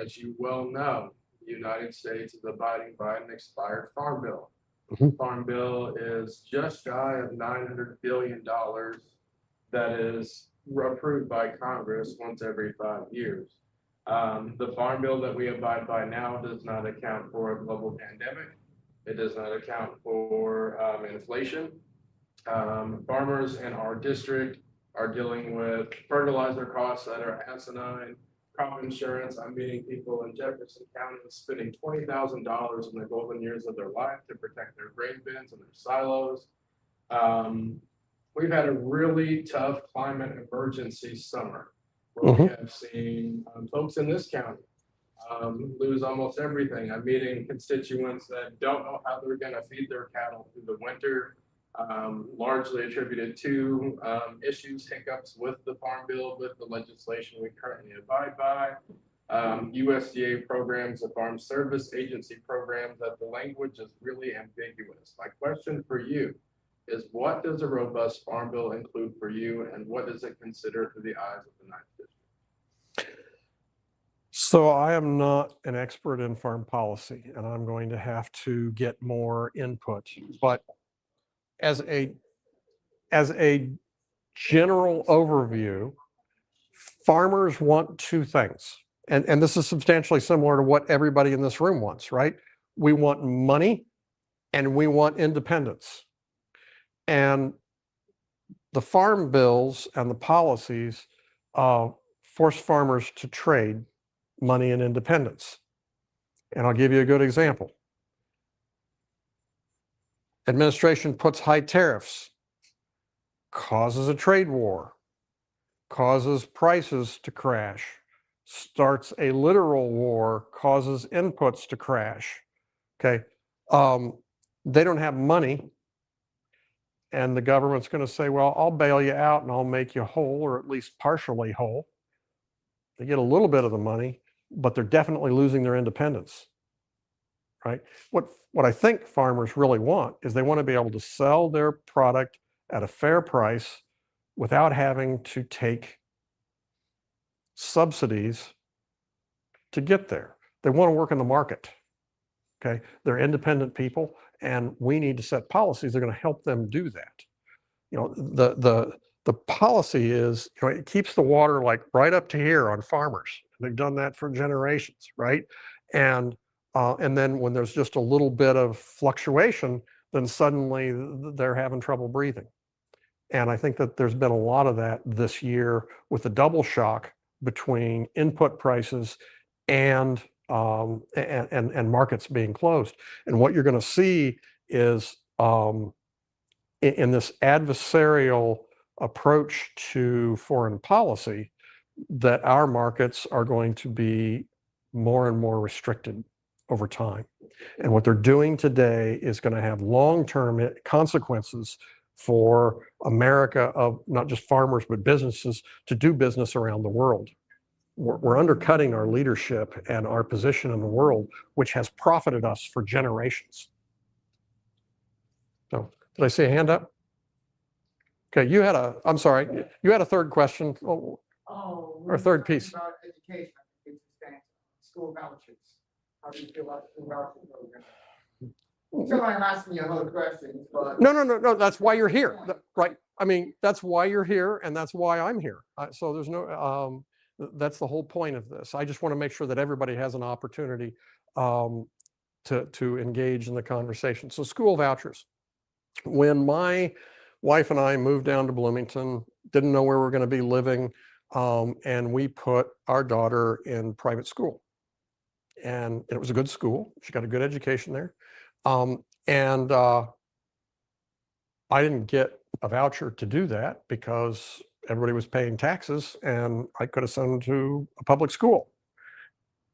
As you well know, the United States is abiding by an expired farm bill. Mhm. Farm bill is just shy of $900 billion that is approved by Congress once every 5 years. The farm bill that we abide by now does not account for a global pandemic. It does not account for inflation. Farmers in our district are dealing with fertilizer costs that are asinine, crop insurance. I'm meeting people in Jefferson County spending $20,000 in the golden years of their life to protect their grain bins and their silos. We've had a really tough climate emergency summer where we have seen folks in this county lose almost everything. I'm meeting constituents that don't know how they're going to feed their cattle through the winter, largely attributed to issues, hiccups with the farm bill, with the legislation we currently abide by. USDA programs, the Farm Service Agency programs, that the language is really ambiguous. My question for you is, what does a robust farm bill include for you, and what does it consider through the eyes of the ninth district? So I am not an expert in farm policy, and I'm going to have to get more input. But as a general overview, farmers want two things. And this is substantially similar to what everybody in this room wants, right? We want money and we want independence. And the farm bills and the policies force farmers to trade money and independence. And I'll give you a good example. Administration puts high tariffs, causes a trade war, causes prices to crash, starts a literal war, causes inputs to crash. Okay. They don't have money, and the government's going to say, well, I'll bail you out and I'll make you whole, or at least partially whole. They get a little bit of the money, but they're definitely losing their independence, right? What I think farmers really want is they want to be able to sell their product at a fair price without having to take subsidies to get there. They want to work in the market, okay? They're independent people, and we need to set policies that are going to help them do that. You know, the policy is, you know, it keeps the water like right up to here on farmers. They've done that for generations, right? And then when there's just a little bit of fluctuation, then suddenly they're having trouble breathing. And I think that there's been a lot of that this year with the double shock between input prices and markets being closed. And what you're going to see is in this adversarial approach to foreign policy, that our markets are going to be more and more restricted over time. And what they're doing today is going to have long-term consequences for America, of not just farmers, but businesses, to do business around the world. We're undercutting our leadership and our position in the world, which has profited us for generations. So, did I see a hand up? Okay, you had a, I'm sorry, you had a third question. Oh, or third piece. About education, school vouchers. How do you feel about the voucher program? So I'm asking you a whole question, but. No, that's why you're here, right? I mean, that's why you're here, and that's why I'm here. So there's no, that's the whole point of this. I just want to make sure that everybody has an opportunity to engage in the conversation. So school vouchers. When my wife and I moved down to Bloomington, didn't know where we were going to be living, and we put our daughter in private school. And it was a good school. She got a good education there. And I didn't get a voucher to do that because everybody was paying taxes, and I could have sent them to a public school.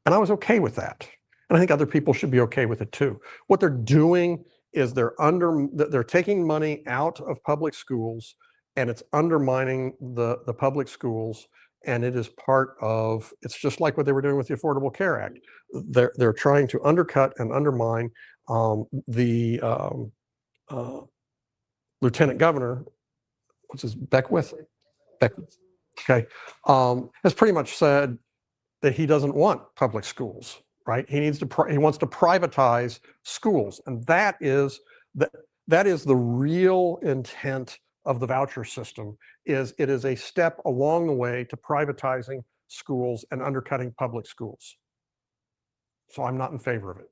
And I was okay with that. And I think other people should be okay with it too. What they're doing is they're taking money out of public schools, and it's undermining the public schools. And it is part of, it's just like what they were doing with the Affordable Care Act. They're trying to undercut and undermine the Lieutenant Governor, what's his, Beckwith, okay, has pretty much said that he doesn't want public schools, right? He wants to privatize schools, and that is the real intent of the voucher system. It is a step along the way to privatizing schools and undercutting public schools. So I'm not in favor of it.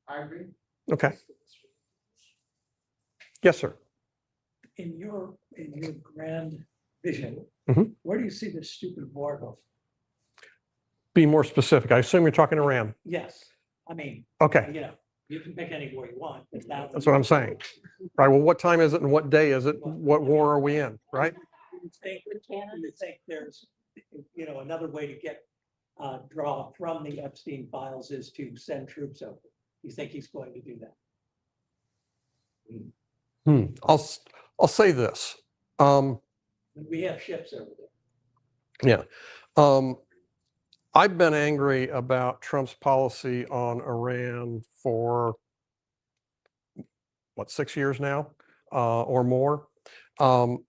I agree. Okay. Yes, sir. In your grand vision, Mhm. where do you see this stupid war going? Be more specific. I assume you're talking Iran. Yes, I mean, Okay, you know, you can pick any war you want, but now. that's what I'm saying. Right, well, what time is it and what day is it? What war are we in, right? You think there's, you know, another way to get, draw from the Epstein files is to send troops over. You think he's going to do that? I'll say this. We have ships over there. Yeah. I've been angry about Trump's policy on Iran for, what, 6 years now, or more. When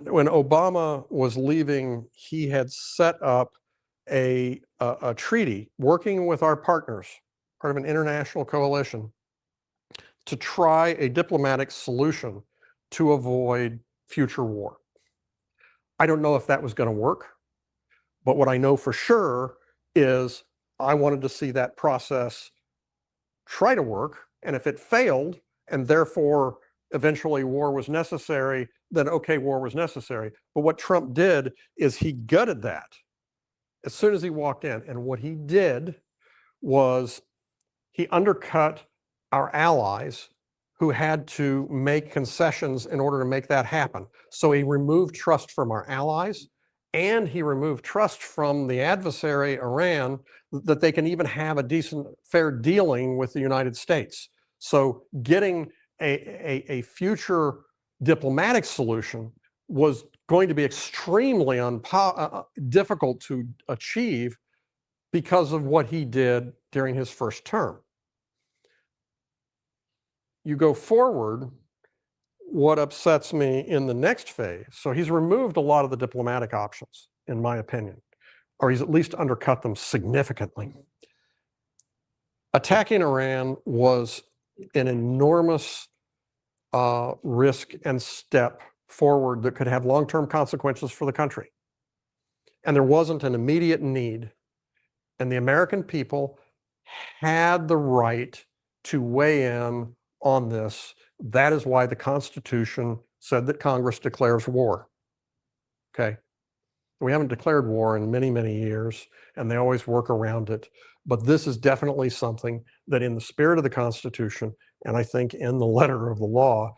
Obama was leaving, he had set up a treaty working with our partners, part of an international coalition, to try a diplomatic solution to avoid future war. I don't know if that was going to work, but what I know for sure is I wanted to see that process try to work, and if it failed, and therefore eventually war was necessary, then okay, war was necessary. But what Trump did is he gutted that as soon as he walked in. And what he did was he undercut our allies who had to make concessions in order to make that happen. So he removed trust from our allies, and he removed trust from the adversary, Iran, that they can even have a decent, fair dealing with the United States. So getting a future diplomatic solution was going to be extremely difficult to achieve because of what he did during his first term. You go forward, what upsets me in the next phase, so he's removed a lot of the diplomatic options, in my opinion, or he's at least undercut them significantly. Attacking Iran was an enormous risk and step forward that could have long-term consequences for the country. And there wasn't an immediate need. And the American people had the right to weigh in on this. That is why the Constitution said that Congress declares war. Okay? We haven't declared war in many, many years, and they always work around it. But this is definitely something that, in the spirit of the Constitution, and I think in the letter of the law,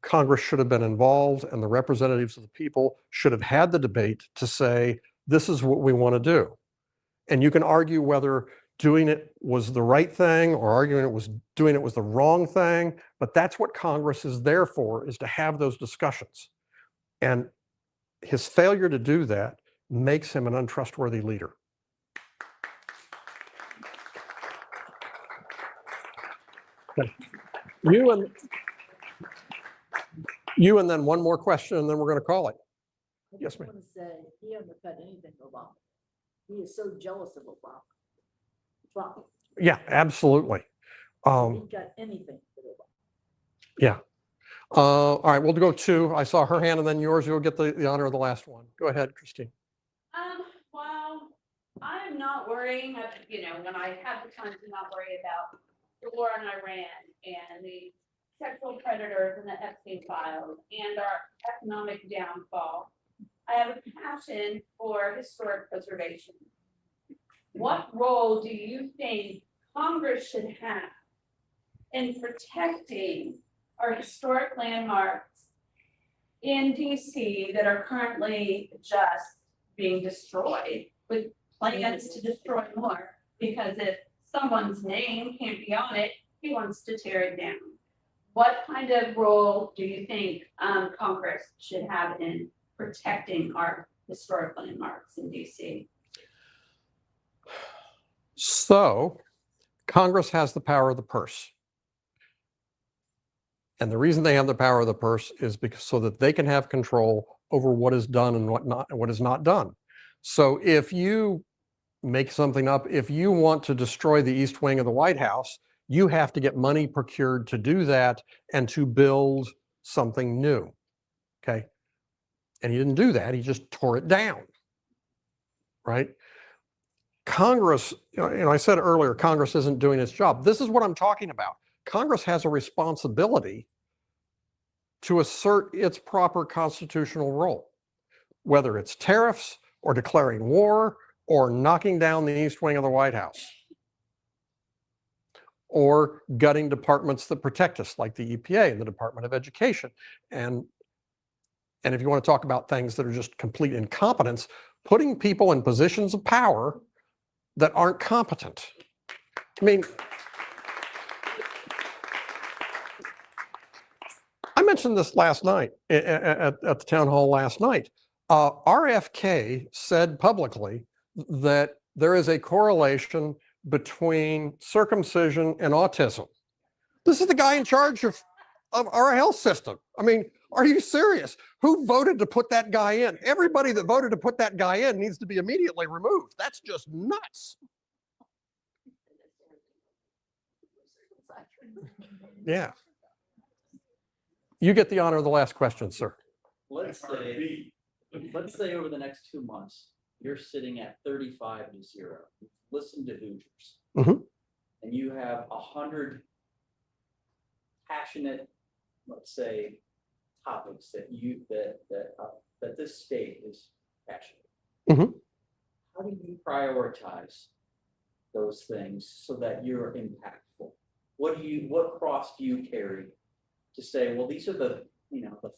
Congress should have been involved, and the representatives of the people should have had the debate to say, this is what we want to do. And you can argue whether doing it was the right thing or arguing doing it was the wrong thing, but that's what Congress is there for, is to have those discussions. And his failure to do that makes him an untrustworthy leader. Okay. You and then one more question, and then we're going to call it. I Yes, just ma'am. want to say, he undercut anything Obama. He is so jealous of Obama. Trump. Yeah, absolutely. He got anything with Obama. Yeah. All right, we'll go to, I saw her hand and then yours. You'll get the honor of the last one. Go ahead, Christine. Well, I'm not worrying, when I have the time to not worry about the war in Iran and the sexual predators and the Epstein files and our economic downfall. I have a passion for historic preservation. What role do you think Congress should have in protecting our historic landmarks in DC that are currently just being destroyed, with plans to destroy more? Because if someone's name can't be on it, he wants to tear it down. What kind of role do you think Congress should have in protecting our historic landmarks in DC? So, Congress has the power of the purse. And the reason they have the power of the purse is because so that they can have control over what is done and what is not done. So if you make something up, if you want to destroy the east wing of the White House, you have to get money procured to do that and to build something new. Okay. And he didn't do that. He just tore it down. Right. Congress, I said earlier, Congress isn't doing its job. This is what I'm talking about. Congress has a responsibility to assert its proper constitutional role, whether it's tariffs or declaring war or knocking down the east wing of the White House or gutting departments that protect us, like the EPA and the Department of Education. And if you want to talk about things that are just complete incompetence, putting people in positions of power that aren't competent. I mean, I mentioned this last night at the town hall last night. RFK said publicly that there is a correlation between circumcision and autism. This is the guy in charge of our health system. I mean, are you serious? Who voted to put that guy in? Everybody that voted to put that guy in needs to be immediately removed. That's just nuts. Yeah. You get the honor of the last question, sir. Let's say over the next 2 months, you're sitting at 35-0. Listen to Hoosiers. Mm-hmm. And you have 100 passionate, let's say, topics that this state is passionate. Mm-hmm. How do you prioritize those things so that you're impactful? What cross do you carry to say, well, these are the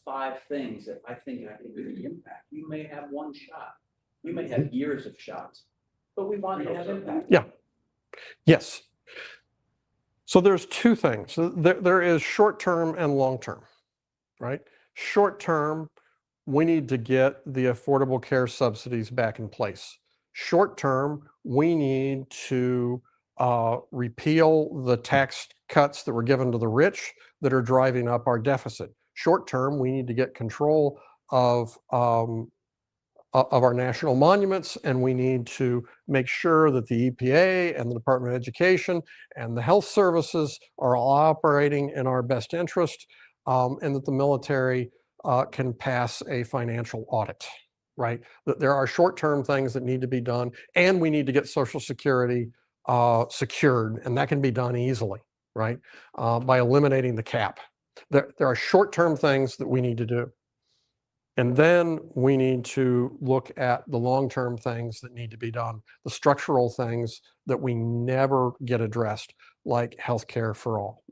5 things that I think I can really impact? You may have one shot. You may have years of shots, but we want to have impact. Yeah. Yes. So there's 2 things. So there is short-term and long-term, right? Short-term, we need to get the Affordable Care subsidies back in place. Short-term, we need to repeal the tax cuts that were given to the rich that are driving up our deficit. Short-term, we need to get control of our national monuments, and we need to make sure that the EPA and the Department of Education and the health services are all operating in our best interest, and that the military can pass a financial audit, right? That there are short-term things that need to be done, and we need to get Social Security secured, and that can be done easily, right? By eliminating the cap. There are short-term things that we need to do. And then we need to look at the long-term things that need to be done, the structural things that we never get addressed, like healthcare for all,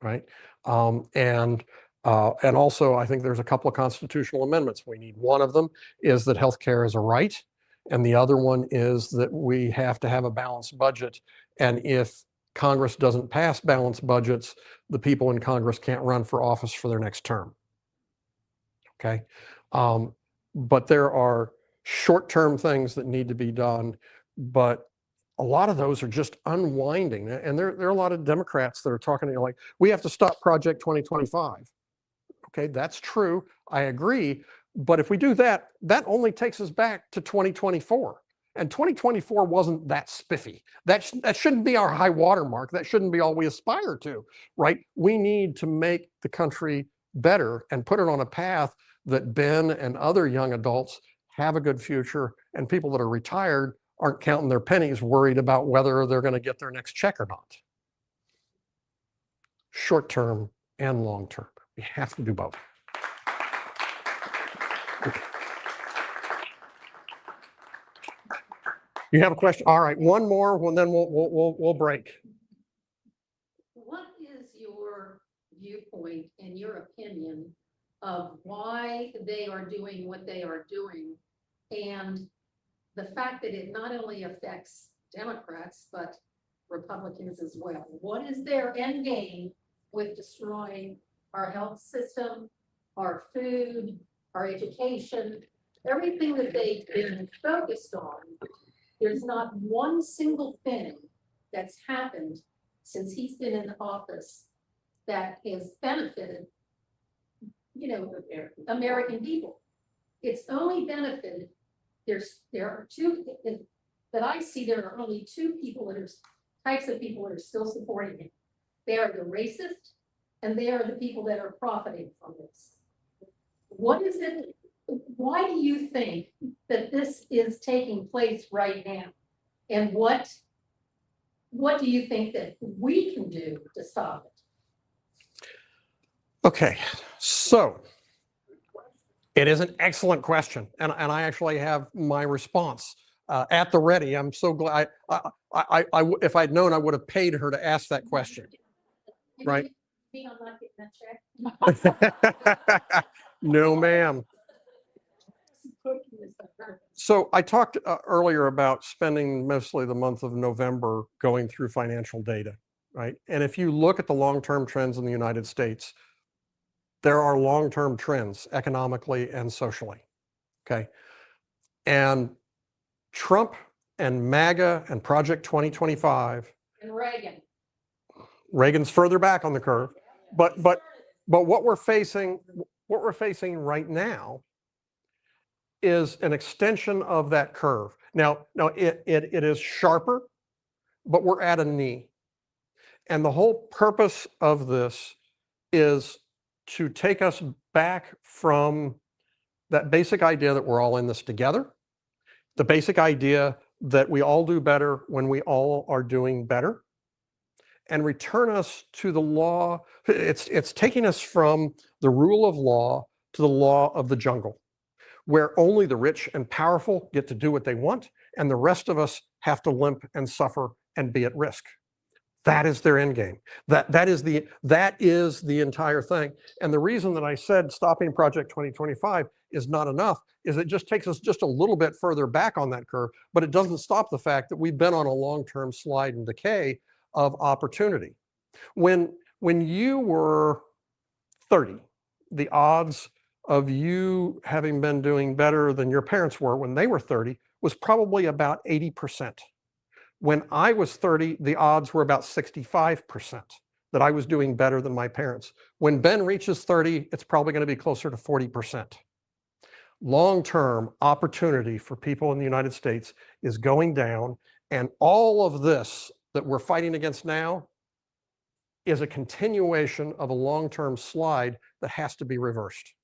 right? And also, I think there's a couple of constitutional amendments we need. One of them is that healthcare is a right, and the other one is that we have to have a balanced budget. And if Congress doesn't pass balanced budgets, the people in Congress can't run for office for their next term. Okay. But there are short-term things that need to be done, but a lot of those are just unwinding. And there are a lot of Democrats that are talking to you like, we have to stop Project 2025. Okay, that's true. I agree. But if we do that, that only takes us back to 2024. And 2024 wasn't that spiffy. That shouldn't be our high watermark. That shouldn't be all we aspire to, right? We need to make the country better and put it on a path that Ben and other young adults have a good future, and people that are retired aren't counting their pennies worried about whether they're going to get their next check or not. Short term and long term. We have to do both. You have a question? All right, one more, and then we'll break. What is your viewpoint and your opinion of why they are doing what they are doing, and the fact that it not only affects Democrats, but Republicans as well? What is their end game with destroying our health system, our food, our education, everything that they've been focused on? There's not one single thing that's happened since he's been in office that has benefited, American people. it's only benefited, there are two, that I see, there are only two people that are, types of people that are still supporting it. They are the racist, and they are the people that are profiting from this. What is it, why do you think that this is taking place right now? And what do you think that we can do to stop it? Okay, so it is an excellent question, and I actually have my response at the ready. I'm so glad. If I'd known, I would have paid her to ask that question. Right. Me, I'm not getting that check. No, ma'am. So I talked earlier about spending mostly the month of November going through financial data, right? And if you look at the long-term trends in the United States, there are long-term trends economically and socially, okay? And Trump and MAGA and Project 2025. And Reagan. Reagan's further back on the curve, but what we're facing right now is an extension of that curve. Now it is sharper, but we're at a knee. And the whole purpose of this is to take us back from that basic idea that we're all in this together, the basic idea that we all do better when we all are doing better, and return us to the law. It's taking us from the rule of law to the law of the jungle, where only the rich and powerful get to do what they want, and the rest of us have to limp and suffer and be at risk. That is their end game. That is the entire thing. And the reason that I said stopping Project 2025 is not enough is it just takes us just a little bit further back on that curve, but it doesn't stop the fact that we've been on a long-term slide and decay of opportunity. When you were 30, the odds of you having been doing better than your parents were when they were 30 was probably about 80%. When I was 30, the odds were about 65% that I was doing better than my parents. When Ben reaches 30, it's probably going to be closer to 40%. Long-term opportunity for people in the United States is going down, and all of this that we're fighting against now is a continuation of a long-term slide that has to be reversed.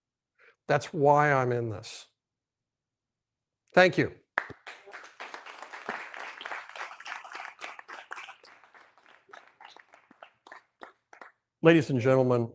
That's why I'm in this. Thank you. Ladies and gentlemen,